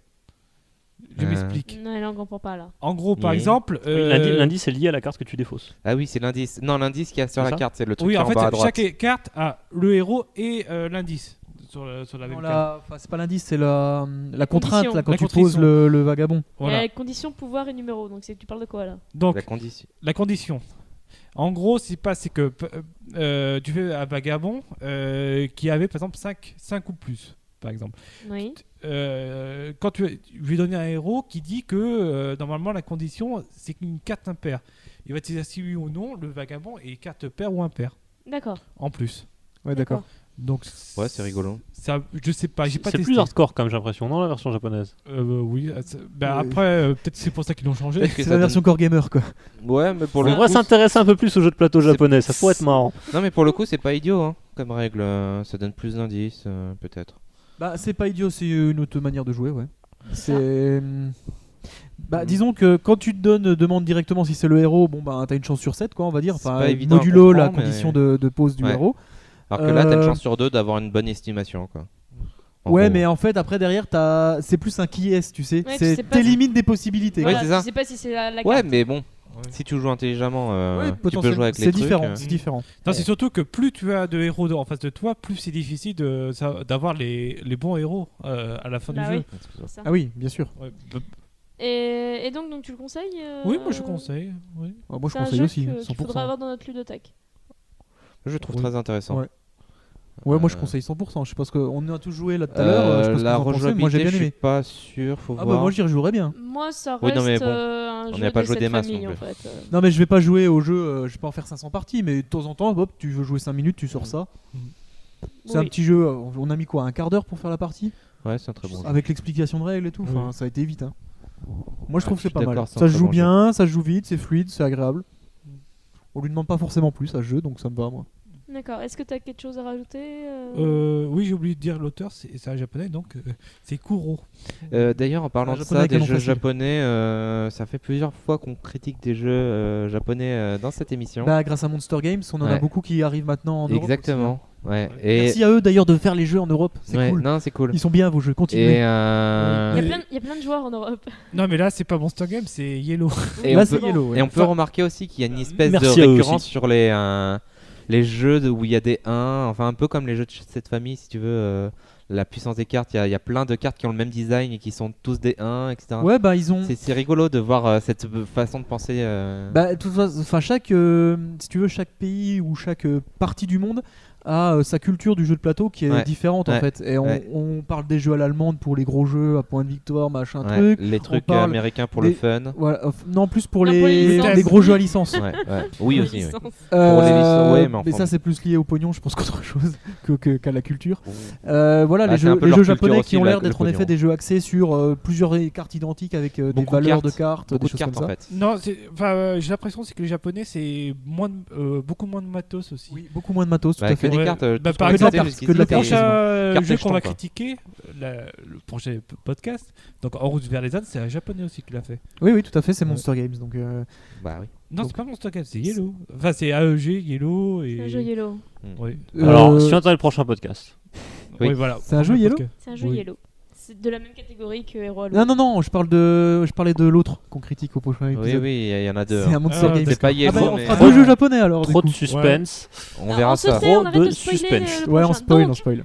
Je m'explique. Non, là on comprend pas là. En gros, par Oui. exemple, L'indice est lié à la carte que tu défausses. Ah oui, c'est l'indice. Non, l'indice qu'il y a sur C'est la ça carte, c'est le truc oui, qui est en en bas à fait, droite. chaque carte a le héros et l'indice sur la même carte. Enfin, c'est pas l'indice, c'est la contrainte Condition. là, quand La tu condition. poses le vagabond. Voilà. Et conditions, pouvoir et numéro. Donc tu parles de quoi là? Donc, La condition. la condition. En gros, ce qui se passe, c'est que tu fais un vagabond qui avait par exemple 5 ou plus, par exemple. Oui. Quand je lui ai donné un héros qui dit que normalement la condition c'est qu'une carte impaire. Il va te dire si oui ou non le vagabond est carte paire ou impaire D'accord. en plus. Ouais, d'accord. Donc Ouais, c'est rigolo. ça, je sais pas, j'ai pas C'est testé. plus hardcore quand même, j'ai l'impression, non, la version japonaise. Oui. Oui. Après, peut-être c'est pour ça qu'ils l'ont changé. Peut-être que C'est ça la version core gamer quoi. donne- Ouais, mais pour On le devrait coup, s'intéresser un peu plus aux jeux de plateau japonais, ça pourrait être marrant. non, mais pour le coup, c'est pas idiot, hein, comme règle. Ça donne plus d'indices, peut-être. Bah, c'est pas idiot, c'est une autre manière de jouer, ouais. C'est. Bah, disons que quand tu te demandes directement si c'est le héros, bon bah t'as une chance sur 7 quoi, on va dire. C'est Enfin, pas évident à modulo la comprendre, condition mais- de pose du Ouais. héros. Alors que là, t'as une Euh, chance sur 2 d'avoir une bonne estimation, quoi. Ouais, gros. mais en fait, après derrière, c'est plus un qui est, tu sais. Ouais, tu C'est sais pas tes si- limites des possibilités. Ouais, Voilà, c'est ça. Je sais pas si c'est la Ouais, carte. mais bon, Ouais. si tu joues intelligemment, Ouais, tu peux potentiellement, jouer avec les c'est trucs. différent. C'est différent. Non, c'est surtout que plus tu as de héros en face de toi, plus c'est difficile d'avoir les bons héros à la fin Bah du oui. jeu. C'est ça. Ah oui, bien sûr. Ouais. Et donc tu le conseilles Oui, moi je conseille. Oui. Ah, moi, je C'est un conseille jeu aussi, qu'il 100%. faudra avoir dans notre ludothèque. Je le trouve Oui. très intéressant. Ouais. Ouais, moi je Euh, conseille 100%. Je sais pas ce qu'on a tous joué là tout à l'heure. Je sais pas ce que la vous en pensez, rejouabilité, moi j'ai bien je suis aimé. pas sûr, faut Ah voir. bah moi j'y rejouerais bien. Moi, ça reste Oui, non, mais bon, un on jeu n'y a pas de joué cette des masses famille non en plus. fait. Non mais je vais pas jouer au jeu, je vais pas en faire 500 parties, mais de temps en temps, hop, tu veux jouer 5 minutes, tu sors ça. C'est un Oui. petit jeu, on a mis quoi, un quart d'heure pour faire la partie Ouais, c'est un très bon jeu. avec l'explication de règles et tout, enfin Oui. ça a été vite. Hein. Moi je trouve que je c'est pas suis mal. d'accord, c'est un Ça se très joue bon bien, ça se joue vite, c'est fluide, c'est agréable. On lui demande pas forcément plus à ce jeu, donc ça me va moi. D'accord. Est-ce que tu as quelque chose à rajouter Oui, j'ai oublié de dire l'auteur, c'est un japonais, donc c'est Kuro. D'ailleurs, en parlant Un de japonais ça, avec un des nom jeux facile. japonais, ça fait plusieurs fois qu'on critique des jeux japonais dans cette émission. Bah grâce à Monster Games, on en a Ouais. beaucoup qui arrivent maintenant en Europe. Exactement. Ouais. Aussi, hein. Et Merci à eux d'ailleurs de faire les jeux en Europe, c'est ouais, cool. non, c'est cool. Ils sont bien vos jeux, continuez. Et, Il y a plein de joueurs en Europe. Non, mais là, c'est pas Monster Game, c'est Yellow. et Là on c'est peut, Yellow. ouais. et on peut remarquer aussi qu'il y a une espèce Merci de à eux récurrence aussi. sur les jeux où il y a des 1, enfin un peu comme les jeux de cette famille, si tu veux. La puissance des cartes, il y a plein de cartes qui ont le même design et qui sont tous des 1, etc. Ouais bah ils ont. C'est rigolo de voir cette façon de penser. Bah, de toute façon, enfin, si tu veux, chaque pays ou chaque partie du monde a sa culture du jeu de plateau qui est Ouais. différente en Ouais. fait. Et Ouais. on parle des jeux à l'allemande pour les gros jeux à point de victoire, machin Ouais, truc. les trucs parle américains pour des- le fun. Voilà, non, plus pour Non, les, pour les licences. les gros jeux à licence. Ouais, ouais. Oui aussi. Oui. Licence. Pour les licences, ouais, mais enfin ça bon. c'est plus lié au pognon, je pense, qu'autre chose qu'à la culture. Bon. Voilà, Bah, les c'est un jeux, peu les leur jeux culture japonais aussi, qui ont la- l'air le d'être en effet pognon. des jeux axés sur plusieurs cartes identiques avec des Beaucoup de valeurs de cartes. cartes, des Beaucoup de choses cartes comme en ça. fait. Non, j'ai l'impression c'est que les japonais, c'est beaucoup moins de matos aussi. Oui, beaucoup moins de matos, tout Bah, à que fait. des Ouais. cartes. Bah, tout par ce qu'on exemple, sait carte, jusqu'ici, que de la Le c'est- carte. prochain Carte jeu d'achetons, qu'on va quoi. critiquer, le prochain podcast, donc En route vers les ânes, c'est un japonais aussi qui l'a fait. Oui, oui, tout à fait, c'est Ouais. Monster Games. Donc, Bah oui. Non, Donc- c'est pas Monster Game, c'est Yellow. Enfin, c'est AEG, Yellow et. C'est un jeu Yellow. Oui. Alors, si on attend le prochain podcast. Oui. Oui, voilà. C'est un jeu Yellow C'est un jeu Oui. Yellow. C'est de la même catégorie que Hero Allo. non, je parlais de l'autre qu'on critique au prochain Oui, épisode. oui, il y en a deux. C'est un hein. Monster Ah, Games. C'est pas Ah Yellow, bah, on mais fera deux jeux japonais alors. Trop du de coup. suspense. on verra se ça. tait, on Trop arrête de de spoiler suspense. le Ouais, prochain. on spoil, Donc, on spoil.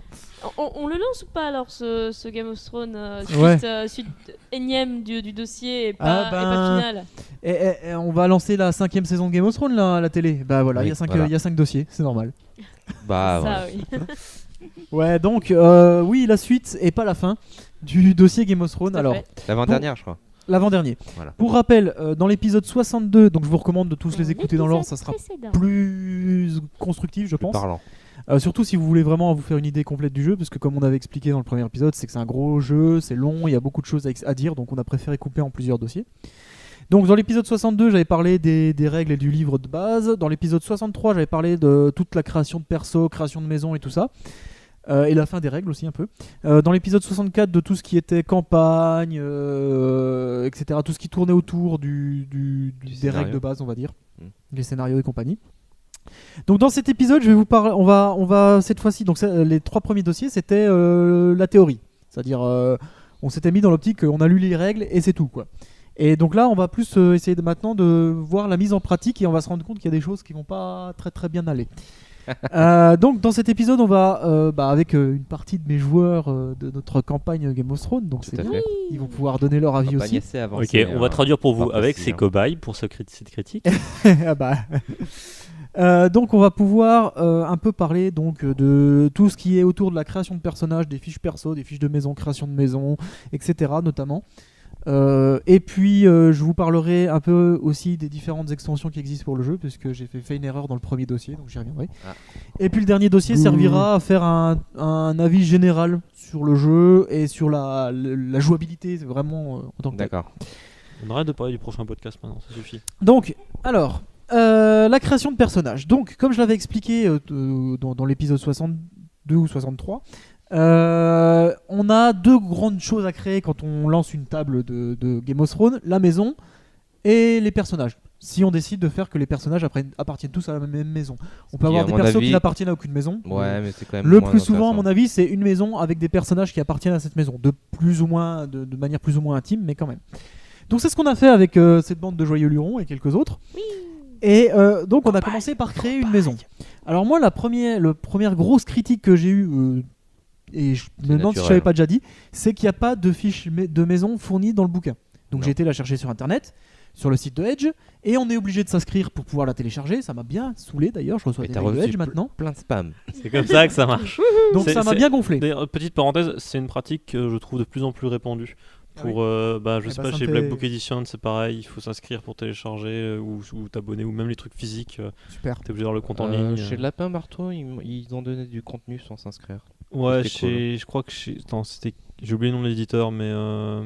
on le lance ou pas alors ce Game of Thrones Ouais. suite énième du dossier et Ah, pas, et pas finale. Et on va lancer la 5ème saison de Game of Thrones là, à la télé. Bah voilà, Oui, il y a 5 voilà. dossiers, c'est normal. Bah Ça, ouais. oui. Ouais, donc oui, la suite et pas la fin du dossier Game of Thrones. Tout à Alors, fait. L'avant-dernière, je crois. l'avant-dernier. Voilà. Pour rappel, dans l'épisode 62, donc je vous recommande de tous les écouter dans l'ordre, ça sera Précédent. plus constructif, je Plus pense. parlant. Surtout si vous voulez vraiment vous faire une idée complète du jeu, parce que comme on avait expliqué dans le premier épisode, c'est que c'est un gros jeu, c'est long, il y a beaucoup de choses à dire, donc on a préféré couper en plusieurs dossiers. Donc dans l'épisode 62, j'avais parlé des règles et du livre de base. Dans l'épisode 63, j'avais parlé de toute la création de perso, création de maison et tout ça. Et la fin des règles aussi un peu. Dans l'épisode 64, de tout ce qui était campagne, etc. Tout ce qui tournait autour des scénario. règles de base, on va dire. Mm. Les scénarios et compagnie. Donc dans cet épisode, je vais vous parler. On va cette fois-ci. Donc les 3 premiers dossiers, c'était la théorie, c'est-à-dire on s'était mis dans l'optique qu'on a lu les règles et c'est tout quoi. Et donc là, on va plus essayer maintenant de voir la mise en pratique et on va se rendre compte qu'il y a des choses qui vont pas très très bien aller. Donc dans cet épisode, on va avec une partie de mes joueurs de notre campagne Game of Thrones. Donc Tout c'est à bien. fait. Ils vont pouvoir donner leur avis Campagne aussi. assez Ok, avancée, on va traduire pour vous pas avec facile, ces hein. cobayes pour cette critique. Ah bah. Donc on va pouvoir un peu parler donc de tout ce qui est autour de la création de personnages, des fiches perso, des fiches de maison, création de maison, etc. notamment. Et puis je vous parlerai un peu aussi des différentes extensions qui existent pour le jeu, puisque j'ai fait une erreur dans le premier dossier, donc j'y reviendrai. Ah. Et puis le dernier dossier servira à faire un avis général sur le jeu et sur la jouabilité vraiment en tant que tel. D'accord. On arrête de parler du prochain podcast maintenant, ça suffit. Donc, alors, la création de personnages. Donc, comme je l'avais expliqué dans l'épisode 62 ou 63, on a 2 grandes choses à créer quand on lance une table de Game of Thrones, la maison et les personnages. si on décide de faire que les personnages appartiennent tous à la même maison. On peut qui, avoir à des mon persos avis- qui n'appartiennent à aucune maison. Ouais, mais c'est quand même Le moins plus souvent, à mon intéressant. avis, c'est une maison avec des personnages qui appartiennent à cette maison, de manière plus ou moins intime, mais quand même. Donc c'est ce qu'on a fait avec cette bande de joyeux lurons et quelques autres. Et donc on a commencé par créer une maison. Alors moi, la première grosse critique que j'ai eue, et je me demande si je naturel. l'avais pas déjà dit, c'est qu'il n'y a pas de fiche de maison fournie dans le bouquin. Donc Non. j'ai été la chercher sur internet, sur le site de Edge, et on est obligé de s'inscrire pour pouvoir la télécharger. Ça m'a bien saoulé d'ailleurs, je reçois Et des t'as mails de reçu Edge maintenant. plein de spam. C'est comme ça que ça marche. Donc C'est- ça m'a c'est- bien gonflé. D'ailleurs, petite parenthèse, c'est une pratique que je trouve de plus en plus répandue. Pour, je Eh sais bah, pas, ça chez me Black fait- Book Edition, c'est pareil, il faut s'inscrire pour télécharger ou t'abonner, ou même les trucs physiques, Super. t'es obligé d'avoir le compte en ligne. Chez Lapin Marteau, ils ont donné du contenu sans s'inscrire. Ouais, c'était je crois que attends, j'ai oublié le nom de l'éditeur, mais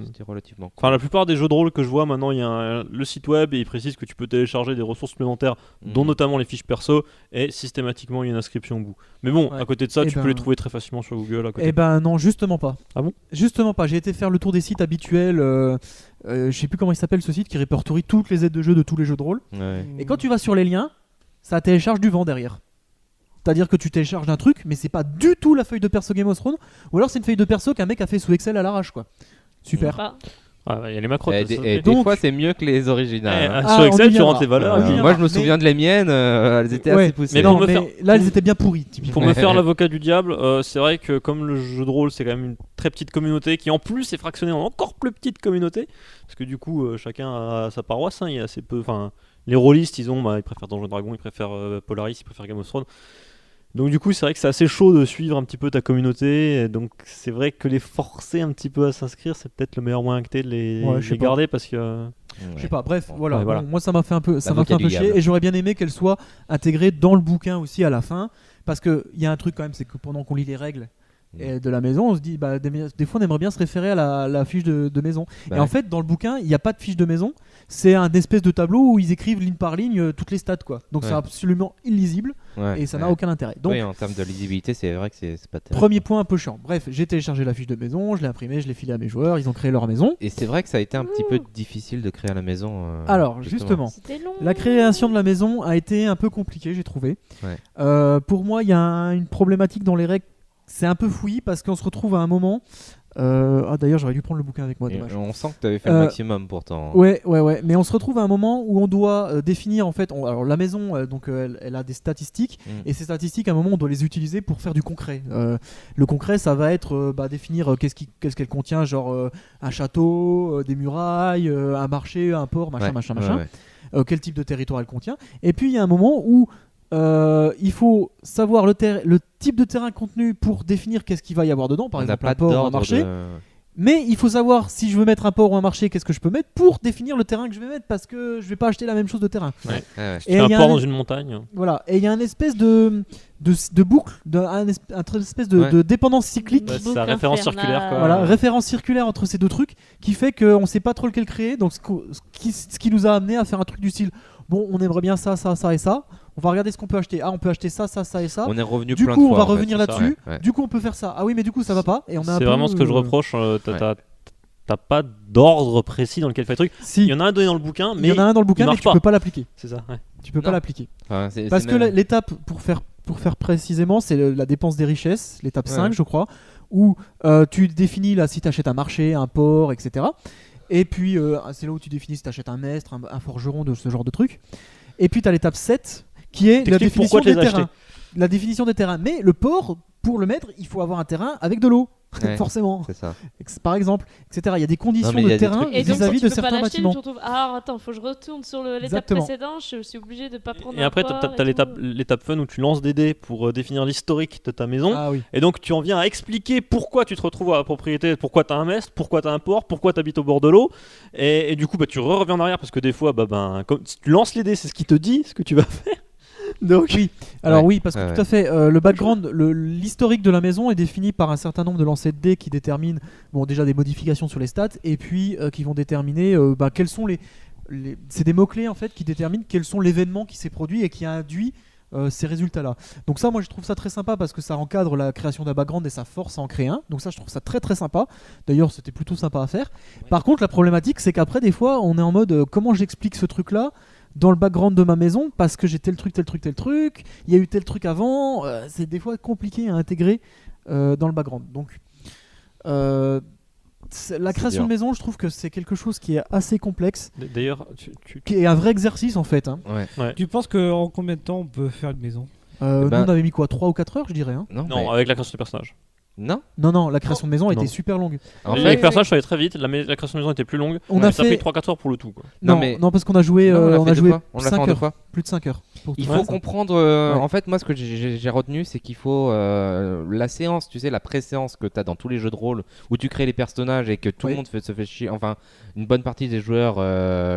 C'était relativement cool. enfin la plupart des jeux de rôle que je vois maintenant, il y a le site web et il précise que tu peux télécharger des ressources supplémentaires, dont notamment les fiches perso, et systématiquement il y a une inscription au bout. Mais bon, Ouais. à côté de ça, Eh tu ben- peux les trouver très facilement sur Google. À côté. Eh ben non, justement pas. Ah bon ? Justement pas. J'ai été faire le tour des sites habituels. Je sais plus comment il s'appelle ce site qui répertorie toutes les aides de jeu de tous les jeux de rôle. Ouais. Et quand tu vas sur les liens, ça télécharge du vent derrière. C'est-à-dire que tu télécharges un truc, mais c'est pas du tout la feuille de perso Game of Thrones, ou alors c'est une feuille de perso qu'un mec a fait sous Excel à l'arrache, quoi. Super. Pas. Ah, il y a les macros. Et, ça, ça des fait. Donc- fois, c'est mieux que les originales. hein. Ah, Sur on y Excel, tu viendra. rentres les valeurs. on y et puis- viendra. Moi, je me Mais- souviens de les miennes, elles étaient Ouais. assez poussées. Mais non, pour me mais faire- là, elles étaient bien pourries. typiquement. Pour me faire l'avocat du diable, c'est vrai que comme le jeu de rôle c'est quand même une très petite communauté qui en plus est fractionnée en encore plus petite communauté, parce que du coup chacun a sa paroisse, hein, il y a assez peu, enfin les rôlistes ils préfèrent Donjons et Dragons, ils préfèrent Polaris, ils préfèrent Game of Thrones. Donc du coup c'est vrai que c'est assez chaud de suivre un petit peu ta communauté, et donc c'est vrai que les forcer un petit peu à s'inscrire c'est peut-être le meilleur moyen que t'aies de Ouais, je sais les pas. garder parce que Je sais pas, bref, voilà. Ouais, voilà. Bon, moi ça m'a fait un peu, L'avocat du chier, diable. et j'aurais bien aimé qu'elle soit intégrée dans le bouquin aussi à la fin, parce que il y a un truc quand même, c'est que pendant qu'on lit les règles de la maison, on se dit, bah, des fois on aimerait bien se référer à la fiche de maison. Bah Et en ouais. fait, dans le bouquin, il n'y a pas de fiche de maison, c'est un espèce de tableau où ils écrivent ligne par ligne toutes les stats, quoi. Donc Ouais. c'est absolument illisible Ouais, et ça n'a ouais. aucun intérêt. Donc Oui, en termes de lisibilité, c'est vrai que c'est pas terrible. premier point un peu chiant. Bref, j'ai téléchargé la fiche de maison, je l'ai imprimée, je l'ai filée à mes joueurs, ils ont créé leur maison. Et c'est vrai que ça a été un petit peu difficile de créer à la maison. Alors, justement, C'était long. la création de la maison a été un peu compliquée, j'ai trouvé. Ouais. Pour moi, il y a une problématique dans les règles. C'est un peu fouillis parce qu'on se retrouve à un moment. D'ailleurs, j'aurais dû prendre le bouquin avec moi, Et dommage. on sent que tu avais fait le maximum pourtant. Ouais. Mais on se retrouve à un moment où on doit définir en fait. Alors la maison, elle a des statistiques et ces statistiques, à un moment, on doit les utiliser pour faire du concret. Le concret, ça va être définir qu'est-ce qu'elle contient, genre un château, des murailles, un marché, un port, machin. Ouais. Quel type de territoire elle contient. Et puis il y a un moment où il faut savoir le type de terrain contenu pour définir qu'est-ce qu'il va y avoir dedans, par On n'a exemple pas un port ou un d'ordre marché. de- Mais il faut savoir si je veux mettre un port ou un marché, qu'est-ce que je peux mettre pour définir le terrain que je vais mettre, parce que je vais pas acheter la même chose de terrain. Ouais, ouais. tu fais un il y a port dans une montagne. Voilà, et il y a une espèce de boucle, un espèce de, Ouais. de dépendance cyclique. Ouais, c'est Boucle la référence infernale. circulaire quoi. Voilà, référence circulaire entre ces deux trucs qui fait qu'on sait pas trop lequel créer. Donc ce qui nous a amené à faire un truc du style bon, on aimerait bien ça et ça. On va regarder ce qu'on peut acheter. Ah, on peut acheter ça et ça. On est revenu Du plein coup, de on fois. va en fait, revenir c'est ça, là-dessus. ouais. Du coup, on peut faire ça. Ah oui, mais du coup, ça va pas. Et on a un C'est peu, vraiment ce que je reproche. T'as pas d'ordre précis dans lequel faire les trucs. Si, Il y en a un donné dans le bouquin, il mais y en a un dans le bouquin, mais marche tu pas. peux pas l'appliquer. c'est ça. Ouais. Tu peux pas Non. l'appliquer. Enfin, c'est Parce que même- l'étape, pour faire précisément, c'est la dépense des richesses, l'étape Ouais. 5, je crois, où tu définis là si tu achètes un marché, un port, etc. Et puis, c'est là où tu définis si tu achètes un maître, un forgeron, de ce genre de truc. Et puis, tu as l'étape 7, qui est la T'expliques définition pourquoi tu des les as terrains. achetés. La définition des terrains. Mais le port, pour le mettre, il faut avoir un terrain avec de l'eau, Ouais. forcément. C'est ça. Par exemple, etc. Il y a des conditions Non, mais il y de a des terrain trucs- Et donc, vis-à-vis quand de tu peux pas certains l'acheter, bâtiments. tu te retrouves, alors attends, faut que je retourne sur l'étape Exactement. précédente, je suis obligé de pas prendre Et après, t'as l'étape fun où tu lances des dés pour définir l'historique de ta maison. Ah oui. Et donc, tu en viens à expliquer pourquoi tu te retrouves à la propriété, pourquoi t'as un maître, pourquoi t'as un port, pourquoi t'habites au bord de l'eau. Et du coup, tu reviens en arrière parce que des fois, comme, si tu lances les dés, c'est ce qui te dit ce que tu vas faire. Donc, Oui, alors Ouais. oui, parce que Ouais, tout à fait, le background, l'historique de la maison est défini par un certain nombre de lancers de dés qui déterminent, bon, déjà des modifications sur les stats, et puis qui vont déterminer quels sont c'est des mots-clés en fait qui déterminent quels sont l'événement qui s'est produit et qui a induit ces résultats-là. Donc ça, moi, je trouve ça très sympa parce que ça encadre la création d'un background et ça force à en créer un. Donc ça, je trouve ça très très sympa. D'ailleurs, c'était plutôt sympa à faire. Par contre, la problématique, c'est qu'après, des fois, on est en mode comment j'explique ce truc-là dans le background de ma maison parce que j'ai tel truc, il y a eu tel truc avant. C'est des fois compliqué à intégrer dans le background. Donc, la création de maison, je trouve que c'est quelque chose qui est assez complexe, D'ailleurs, qui est un vrai exercice en fait. Hein. Ouais. Tu penses qu'en combien de temps on peut faire une maison? Nous, on avait mis quoi, 3 ou 4 heures, je dirais. Hein. non, mais- avec la création de personnage. Non. Non, la création de maison était Non. super longue. En Les fait, personnages, ça allait très vite. La création de maison était plus longue. On a ça a fait- pris 3-4 heures pour le tout. Quoi. Non, mais- Non, parce qu'on a joué, non, on l'a a fait joué deux fois. On l'a fait 5 en 2 heures, fois. plus de 5 heures. pour Il tout faut faire. comprendre. Ouais. En fait, moi, ce que j'ai retenu, c'est qu'il faut la séance, tu sais, la pré-séance que tu as dans tous les jeux de rôle où tu crées les personnages et que tout le Oui. monde se fait chier. Enfin, une bonne partie des joueurs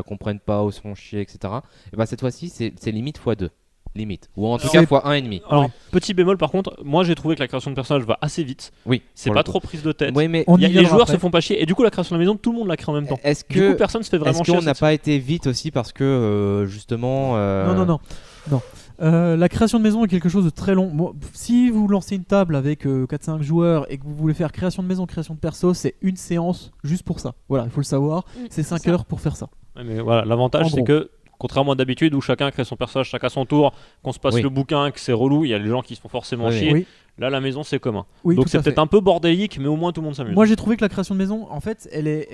comprennent pas ou se font chier, etc. Et bah, cette fois-ci, c'est limite x2. Limite. Ou en tout Alors, cas x 1,5. Alors, petit bémol par contre, moi j'ai trouvé que la création de personnage va assez vite. Oui. C'est pour pas le coup. trop prise de tête. Oui, mais On y Les viendra joueurs après. se font pas chier et du coup la création de la maison, tout le monde la crée en même temps. est-ce Du coup, que. personne se fait vraiment Est-ce chier. qu'on à n'a cette- pas été vite aussi parce que justement. Non. La création de maison est quelque chose de très long. Moi, si vous lancez une table avec 4-5 joueurs et que vous voulez faire création de maison, création de perso, c'est une séance juste pour ça. Voilà, il faut le savoir. C'est 5 ça. heures pour faire ça. Ouais, mais voilà, l'avantage En c'est gros. que contrairement à d'habitude où chacun crée son personnage chacun son tour, qu'on se passe Oui. le bouquin, que c'est relou, il y a les gens qui se font forcément Oui. chier. Oui. Là la maison c'est commun. Oui, Donc tout c'est à fait. peut-être un peu bordélique mais au moins tout le monde s'amuse. Moi j'ai trouvé que la création de maison, en fait,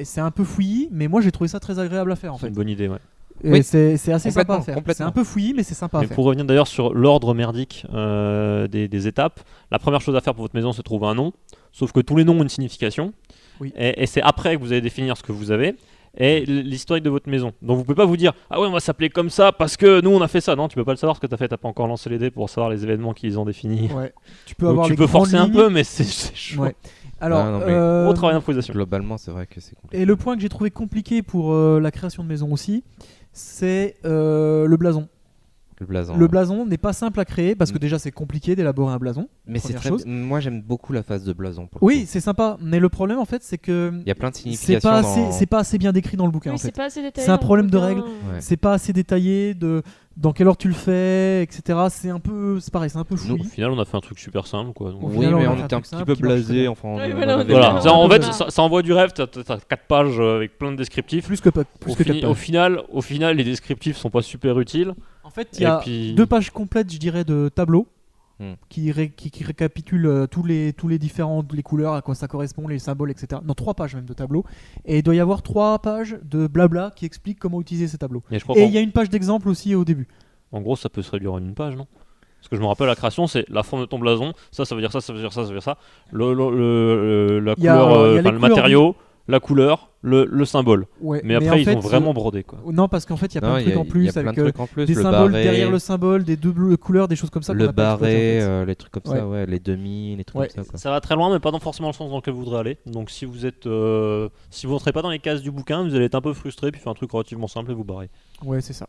c'est un peu fouillis, mais moi j'ai trouvé ça très agréable à faire en c'est fait. une bonne idée, ouais. Et Oui. c'est assez sympa à Complètement, faire. C'est complètement. un peu fouillis, mais c'est sympa à Mais faire. pour revenir d'ailleurs sur l'ordre merdique des étapes, la première chose à faire pour votre maison c'est de trouver un nom, sauf que tous les noms ont une signification, Oui. et c'est après que vous allez définir ce que vous avez, et l'historique de votre maison. Donc vous pouvez pas vous dire « Ah ouais, on va s'appeler comme ça parce que nous on a fait ça ». Non, tu peux pas le savoir ce que t'as fait, t'as pas encore lancé les dés pour savoir les événements qu'ils ont définis. Ouais. Tu peux Donc avoir tu les peux grandes forcer un lignes. peu, mais c'est chaud. Ouais. Alors, Ah non, mais Gros travail d'improvisation. Globalement, c'est vrai que c'est compliqué. et le point que j'ai trouvé compliqué pour la création de maison aussi, c'est le blason. Le blason. Le blason n'est pas simple à créer parce que déjà c'est compliqué d'élaborer un blason. Mais c'est première très. chose. Moi, j'aime beaucoup la phase de blason. pour le Oui, coup. c'est sympa, mais le problème en fait c'est que Il y a plein de c'est significations. pas assez, dans- c'est pas assez bien décrit dans le bouquin Oui, en c'est fait. pas assez détaillé. C'est un dans le problème de bouquin. règles. Ouais. C'est pas assez détaillé de dans quelle heure tu le fais, etc. C'est un peu, c'est pareil, c'est un peu Au fouillis. final on a fait un truc super simple quoi. Donc, Au Oui, final, mais on a on fait un était un truc petit simple peu qui marche très blasé. bien. Enfin, Ouais, on voilà, avait- on est Voilà, bien. ça, en fait Voilà. ça envoie du rêve, t'as 4 pages avec plein de descriptifs. Plus que quatre Au pages. final, les descriptifs sont pas super utiles. En fait, il y a Et puis- 2 pages complètes, je dirais, de tableaux Hmm. qui récapitulent tous les différents les couleurs, à quoi ça correspond, les symboles, etc. Non, 3 pages même de tableaux. Et il doit y avoir 3 pages de blabla qui expliquent comment utiliser ces tableaux. Et je crois Et qu'en il y a une page d'exemple aussi au début. en gros, ça peut se réduire en une page, non? Parce que je me rappelle, la création, c'est la forme de ton blason. Ça veut dire ça, ça veut dire ça, ça veut dire ça. La Il y a, couleur, il y a les enfin, le couleurs matériau, la couleur, le symbole. Ouais, Mais après, en ils fait, ont vraiment brodé quoi. Non, parce qu'en fait, il y a plein Non, de trucs en il y plus a plein avec de trucs en plus. des Le symboles barré, derrière le symbole, des doubles couleurs, des choses comme ça. qu'on le n'a pas exploité, en fait. barré, les trucs comme ça, ouais, les demi, les trucs Ouais. comme ça. Quoi. Ça va très loin, mais pas dans forcément le sens dans lequel vous voudrez aller. Donc si vous êtes, si vous rentrez pas dans les cases du bouquin, vous allez être un peu frustré, puis faire un truc relativement simple et vous barrer. Ouais, c'est ça.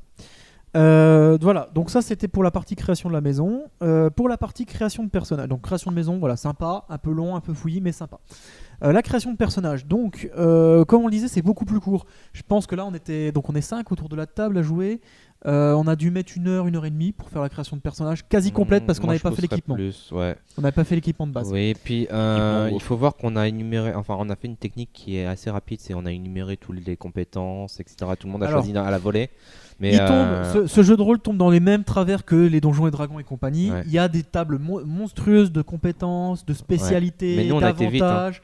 Voilà, donc ça c'était pour la partie création de la maison. Pour la partie création de personnages, donc création de maison, voilà, sympa, un peu long, un peu fouillis, mais sympa. La création de personnages, donc comme on le disait, c'est beaucoup plus court. Je pense que là on est 5 autour de la table à jouer. On a dû mettre 1 heure, 1 heure et demie pour faire la création de personnages quasi complète parce qu'on Moi, n'avait je pas fait pousserais l'équipement. plus, ouais. On n'avait pas fait l'équipement de base. Oui, et puis Équipement, il faut voir qu'on a énuméré, enfin on a fait une technique qui est assez rapide, c'est on a énuméré toutes les compétences, etc. Tout le monde a Alors, choisi à la volée. Mais Il tombe, ce jeu de rôle tombe dans les mêmes travers que les Donjons et Dragons et compagnie. Ouais. Il y a des tables monstrueuses de compétences, de spécialités, Mais nous, on a été vite, hein. d'avantages.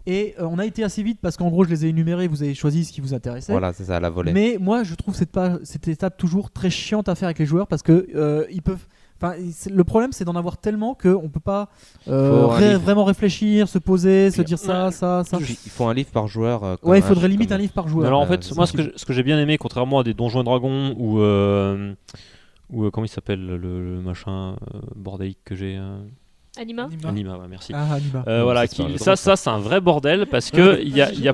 Et on a été assez vite parce qu'en gros, je les ai énumérés, vous avez choisi ce qui vous intéressait. voilà, c'est ça, à la volée. Mais moi, je trouve cette étape toujours très chiante à faire avec les joueurs parce que ils peuvent. Enfin, le problème, c'est d'en avoir tellement qu'on peut pas Faut un livre. vraiment réfléchir, se poser, se dire ça. Il faut un livre par joueur. Ouais, il faudrait limite un livre par joueur. Alors en Euh, fait, c'est moi ça. ce que j'ai bien aimé, contrairement à des Donjons et Dragons ou comment il s'appelle le machin bordélique que j'ai Anima. Anima, ouais, merci. Ah, Anima. Voilà, c'est pas un jeu ça c'est un vrai bordel parce que il y a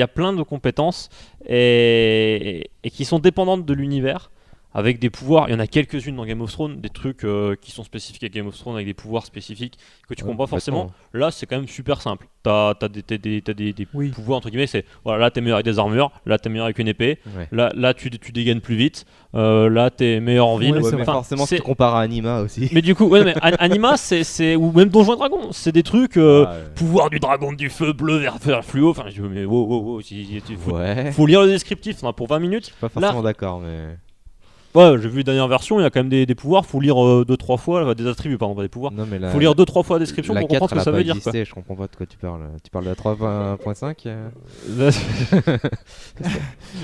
plein de compétences et qui sont dépendantes de l'univers avec des pouvoirs. Il y en a quelques-unes dans Game of Thrones, des trucs qui sont spécifiques à Game of Thrones avec des pouvoirs spécifiques que tu comprends pas forcément. Là, c'est quand même super simple. T'as des Oui. pouvoirs entre guillemets. C'est voilà, là t'es meilleur avec des armures, là t'es meilleur avec une épée, Ouais. là tu dégaines plus vite, là t'es meilleur en ville. Ouais, Ouais, c'est mais vrai. forcément, c'est- si tu compares à Anima aussi. mais du coup, ouais, mais Anima, c'est ou même Donjons et Dragons, c'est des trucs pouvoir du dragon du feu bleu vert fluo. Enfin, mais wow, faut Ouais. lire le descriptif pour 20 minutes. Pas forcément d'accord, mais. Ouais, j'ai vu les dernières versions, il y a quand même des pouvoirs, faut lire 2-3 fois, des attributs, pardon, pas des pouvoirs. Non, mais Faut lire 2-3 fois la description la pour 4, comprendre ce que elle ça a pas veut dire. Quoi. existé, je comprends pas de quoi tu parles. Tu parles de la 3.5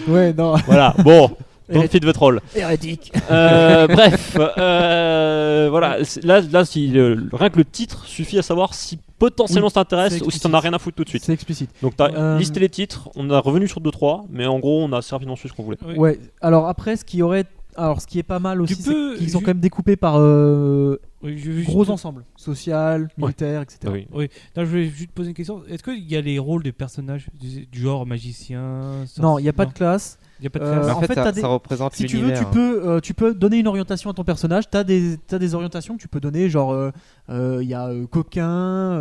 Ouais, non. Voilà, bon, don't feed the troll. Hérétique. Bref, voilà, là rien que le titre suffit à savoir si potentiellement Oui, ça t'intéresse c'est ou si t'en as rien à foutre tout de suite. C'est explicite. Donc t'as listé Euh, les titres, on a revenu sur 2-3, mais en gros on a assez rapidement su ce qu'on voulait. Oui. Ouais. Alors après, ce qui est pas mal aussi, peux- c'est qu'ils ont ju- quand même découpé par Oui, je veux gros juste- ensembles, social, militaire, etc. Oui. Oui, non, je voulais juste poser une question. Est-ce qu'il y a les rôles des personnages du genre magicien Non, il n'y a pas de classe. Il n'y a pas de Euh, classe. Mais en en fait, fait, t'as ça, des- ça représente Si tu veux, l'univers. tu peux donner une orientation à ton personnage. T'as des orientations que tu peux donner, genre il y a coquin,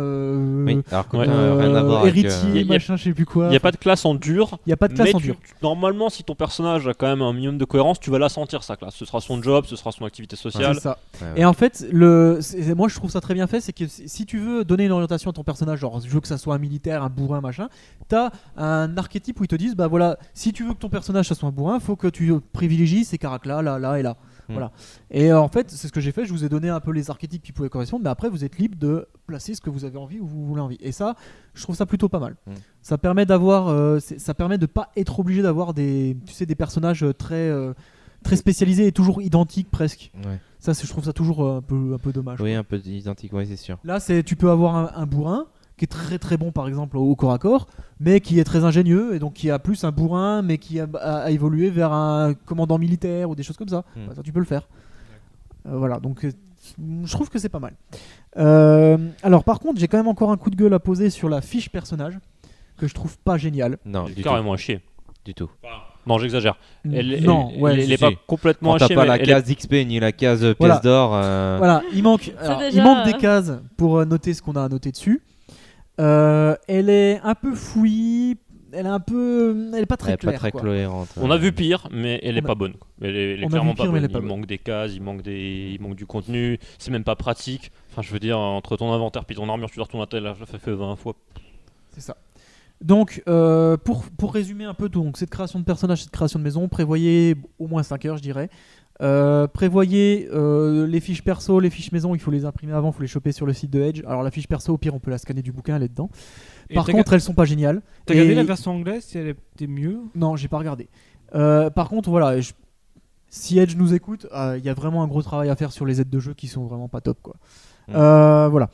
Oui, alors que Ouais. rien à voir avec, héritier, y a- machin, je sais plus quoi. Il n'y a pas de classe en dur. Il y a pas de classe Mais en dur. normalement, si ton personnage a quand même un minimum de cohérence, tu vas la sentir sa classe. Ce sera son job, ce sera son activité sociale. C'est ça. Ouais, ouais. Et en fait, moi je trouve ça très bien fait, c'est que si tu veux donner une orientation à ton personnage, genre je veux que ça soit un militaire, un bourrin, machin, t'as un archétype où ils te disent, bah voilà, si tu veux que ton personnage ça soit un bourrin, faut que tu privilégies ces caracs-là, là, là et là. Voilà. Et en fait, c'est ce que j'ai fait, je vous ai donné un peu les archétypes qui pouvaient correspondre, mais après vous êtes libre de placer ce que vous avez envie ou vous voulez envie. Et ça, je trouve ça plutôt pas mal. Ça permet d'avoir, ça permet de pas être obligé d'avoir des personnages très spécialisés et toujours identiques presque. Ouais. Ça, je trouve ça toujours un peu dommage. Oui, un peu identique, ouais, c'est sûr. Là, tu peux avoir un bourrin qui est très très bon par exemple au corps à corps, mais qui est très ingénieux et donc qui a plus un bourrin, mais qui a évolué vers un commandant militaire ou des choses comme ça. Bah, ça, tu peux le faire. Voilà, donc je trouve que c'est pas mal. Alors par contre, j'ai quand même encore un coup de gueule à poser sur la fiche personnage que je trouve pas géniale. Non, C'est du carrément à chier. tout. Du tout. Non, j'exagère. Elle si, est pas si. complètement Quand à t'as chier, pas mais la elle est- case XP ni la case pièce Voilà. d'or. Voilà, il manque déjà, des cases pour noter ce qu'on a à noter dessus. Elle est un peu fouillie, elle est pas très Elle est claire. pas très quoi. cohérente. On a vu pire, mais elle est On a- pas bonne. Quoi. Elle est on a clairement vu pas pire, mais bonne. elle est pas Il bonne. manque des cases, il manque du contenu. C'est même pas pratique. Enfin, je veux dire, entre ton inventaire puis ton armure, tu dois retourner à tel, je l'ai fait 20 fois. C'est ça. Donc, pour résumer un peu, donc, cette création de personnage, cette création de maison, prévoyez au moins 5 heures, je dirais. Prévoyez les fiches perso, les fiches maison, il faut les imprimer avant, il faut les choper sur le site de Edge. Alors, la fiche perso, au pire, on peut la scanner du bouquin, elle est dedans. Et Par t'as contre, elles sont pas géniales. T'as regardé Et- la version anglaise si elle était mieux? Non, j'ai pas regardé. Par contre, voilà, si Edge nous écoute, il y a vraiment un gros travail à faire sur les aides de jeu qui sont vraiment pas top, quoi. Voilà.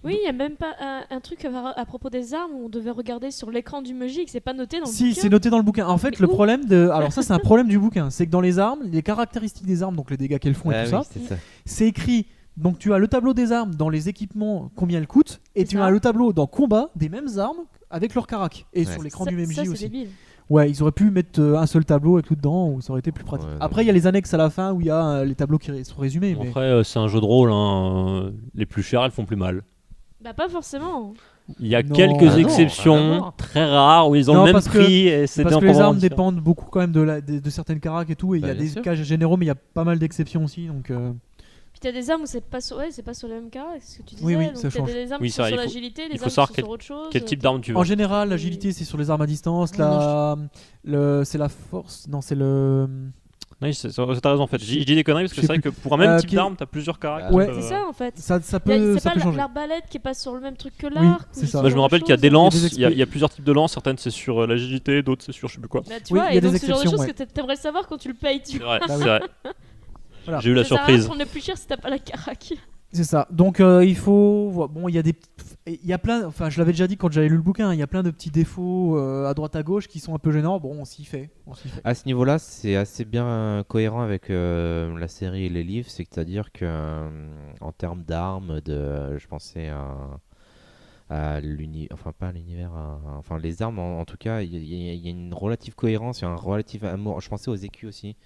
Oui, il y a même pas un truc à propos des armes où on devait regarder sur l'écran du Muji que c'est pas noté dans le Si, bouquin. c'est noté dans le bouquin. En fait, Mais le où problème de. Alors, ça, c'est un problème du bouquin. C'est que dans les armes, les caractéristiques des armes, donc les dégâts qu'elles font et Ah tout oui, ça, c'est ça. c'est écrit. Donc, tu as le tableau des armes dans les équipements, combien elles coûtent, et C'est tu ça. as le tableau dans combat des mêmes armes avec leur carac. Et Ouais. sur l'écran Ça, du MMJ ça, c'est aussi. débile. Ouais, ils auraient pu mettre un seul tableau et tout dedans, ou ça aurait été plus pratique. Ouais, non. Après, il y a les annexes à la fin où il y a les tableaux qui sont résumés. Mais... Après, c'est un jeu de rôle. Hein. Les plus chers, elles font plus mal. Bah, pas forcément. Il y a Non. quelques Ah non, rien à exceptions voir. très rares où ils ont Non, le même parce que- prix et c'est Parce d'un que les pendant armes différent. dépendent beaucoup quand même de certaines caracs et tout, et il y Bah, a bien des sûr. cas généraux, mais il y a pas mal d'exceptions aussi. Donc, Puis t'as des armes où c'est pas sur, c'est pas sur le même cas, c'est ce que tu disais. Oui, oui, donc ça t'as change. des armes Oui, qui ça, sont sur il faut- l'agilité, des il faut armes qui savoir sont sur autre chose. Quel type d'arme tu veux en général, l'agilité c'est sur les armes à distance. C'est la force. Non, c'est le. Oui, t'as raison en fait. J'ai dit des conneries parce que Je sais c'est vrai que pour un même type qui- d'arme, t'as plusieurs caractères. Ouais. C'est ça en fait. Ça C'est peut pas changer. l'arbalète qui passe sur le même truc que l'arc. c'est ou ça. sur Moi, je me autre rappelle qu'il y a chose. des lances, des il y a plusieurs types de lances, certaines c'est sur l'agilité, d'autres c'est sur je sais plus quoi. Bah, tu Oui, vois, il y a et donc des ce genre de exceptions, choses que t'aimerais savoir quand tu le payes. Tu C'est vrai, Bah c'est oui. vrai. Voilà. J'ai eu la Ça sert à rien surprise. de prendre le plus cher si t'as pas la carac. C'est ça. Donc il faut. Bon, il y a des. Il y a plein. Enfin, je l'avais déjà dit quand j'avais lu le bouquin. Il y a plein de petits défauts à droite à gauche qui sont un peu gênants. Bon, on s'y fait. À ce niveau-là, c'est assez bien cohérent avec la série et les livres. C'est-à-dire que en termes d'armes, je pensais à l'univers, enfin pas à l'univers, enfin les armes en tout cas, il y a une relative cohérence, il y a un relatif amour. Je pensais aux écus aussi,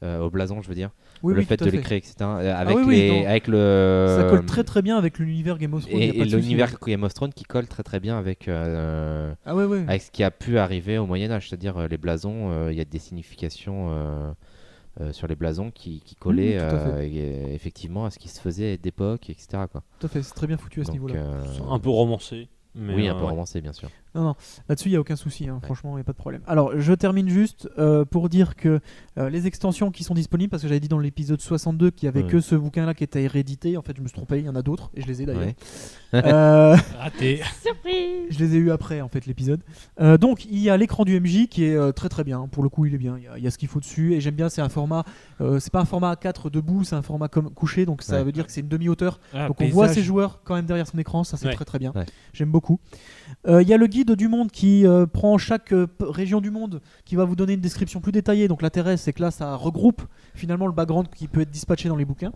au blason, je veux dire. Oui, le oui, fait tout à de les fait. créer, etc. Avec, oui, oui, les, non. avec le. Ça colle très très bien avec l'univers Game of Thrones. y a Et, pas et de souci. l'univers Game of Thrones qui colle très très bien avec, Ah ouais. avec ce qui a pu arriver au Moyen-Âge. C'est-à-dire les blasons, il y a des significations sur les blasons qui collaient tout à fait. effectivement à ce qui se faisait d'époque, etc. Quoi. Tout à fait. C'est très bien foutu à ce Donc, niveau-là. Un peu romancé. Mais oui, un peu ouais. romancé, bien sûr. Non, là-dessus, il n'y a aucun souci, hein. Franchement, il n'y a pas de problème. Alors, je termine juste pour dire que les extensions qui sont disponibles, parce que j'avais dit dans l'épisode 62 qu'il n'y avait que ce bouquin-là qui était réédité, en fait, je me suis trompé, il y en a d'autres, et je les ai d'ailleurs. Raté. Surprise. Je les ai eu après, en fait, l'épisode. Donc, il y a l'écran du MJ qui est très très bien. Pour le coup, il est bien. Il y a ce qu'il faut dessus, et j'aime bien, c'est un format, c'est pas un format A4 debout, c'est un format comme couché, donc ça veut dire que c'est une demi-hauteur. Donc, on voit ses joueurs quand même derrière son écran, ça c'est très très bien. J'aime beaucoup. Il y a le guide du monde qui prend chaque région du monde, qui va vous donner une description plus détaillée. Donc l'intérêt c'est que là ça regroupe finalement le background qui peut être dispatché dans les bouquins,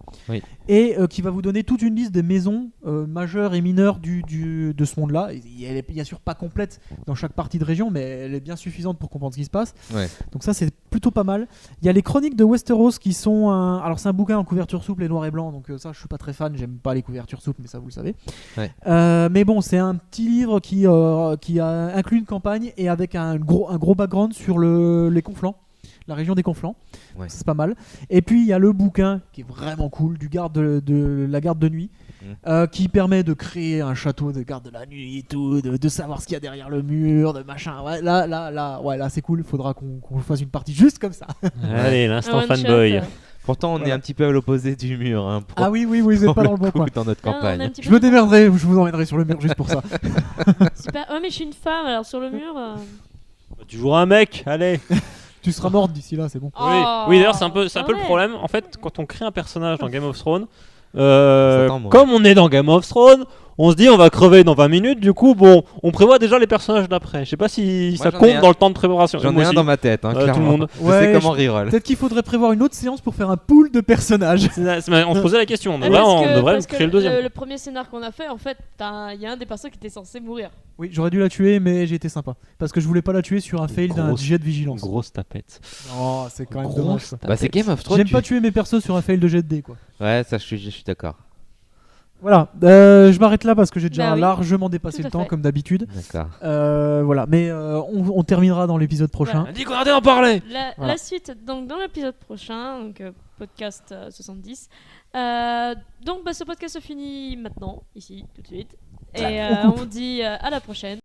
et qui va vous donner toute une liste des maisons majeures et mineures de ce monde là. Elle est bien sûr pas complète dans chaque partie de région, mais elle est bien suffisante pour comprendre ce qui se passe. Donc ça c'est plutôt pas mal. Il y a les chroniques de Westeros qui sont alors c'est un bouquin en couverture souple et noir et blanc, donc ça je suis pas très fan, j'aime pas les couvertures souples, mais ça vous le savez. Mais bon, c'est un petit livre qui a inclus une campagne et avec un gros background sur les Conflans, la région des Conflans. C'est pas mal. Et puis il y a le bouquin qui est vraiment cool du garde de la garde de nuit, qui permet de créer un château de garde de la nuit et tout, de savoir ce qu'il y a derrière le mur, de machin. Là c'est cool. Il faudra qu'on fasse une partie juste comme ça. Allez, l'instant fanboy. Pourtant, on est un petit peu à l'opposé du mur. Hein, ah oui, vous n'êtes pas dans le bon coin. Dans notre campagne. Je me démerderai, je vous emmènerai sur le mur juste pour ça. Super. Ouais, mais je suis une femme, alors sur le mur. Tu joueras un mec, allez. Tu seras morte d'ici là, c'est bon. Oui, d'ailleurs, c'est un peu le problème. En fait, quand on crée un personnage dans Game of Thrones, comme on est dans Game of Thrones, on se dit on va crever dans 20 minutes, du coup bon, on prévoit déjà les personnages d'après. Je sais pas si ça compte dans le temps de préparation. J'en ai un dans ma tête, hein, clairement. Tout le monde. Je sais comment reroll. Peut-être qu'il faudrait prévoir une autre séance pour faire un pool de personnages. On se posait la question, on devrait créer le deuxième. Le premier scénar qu'on a fait, en fait, il y a un des personnages qui était censé mourir. Oui, j'aurais dû la tuer, mais j'ai été sympa. Parce que je voulais pas la tuer sur un fail d'un jet de vigilance. Grosse tapette. Oh, c'est quand même dommage. Bah, c'est Game of Thrones. J'aime pas tuer mes persos sur un fail de jet de dés, quoi. Ouais, ça, je suis d'accord. Voilà, je m'arrête là parce que j'ai déjà largement dépassé le temps comme d'habitude. D'accord. Voilà, mais on terminera dans l'épisode prochain. On a dit qu'on arrêtait d'en parler. La suite, donc dans l'épisode prochain, donc podcast 70. Donc ce podcast se finit maintenant, ici, tout de suite. Et on dit à la prochaine.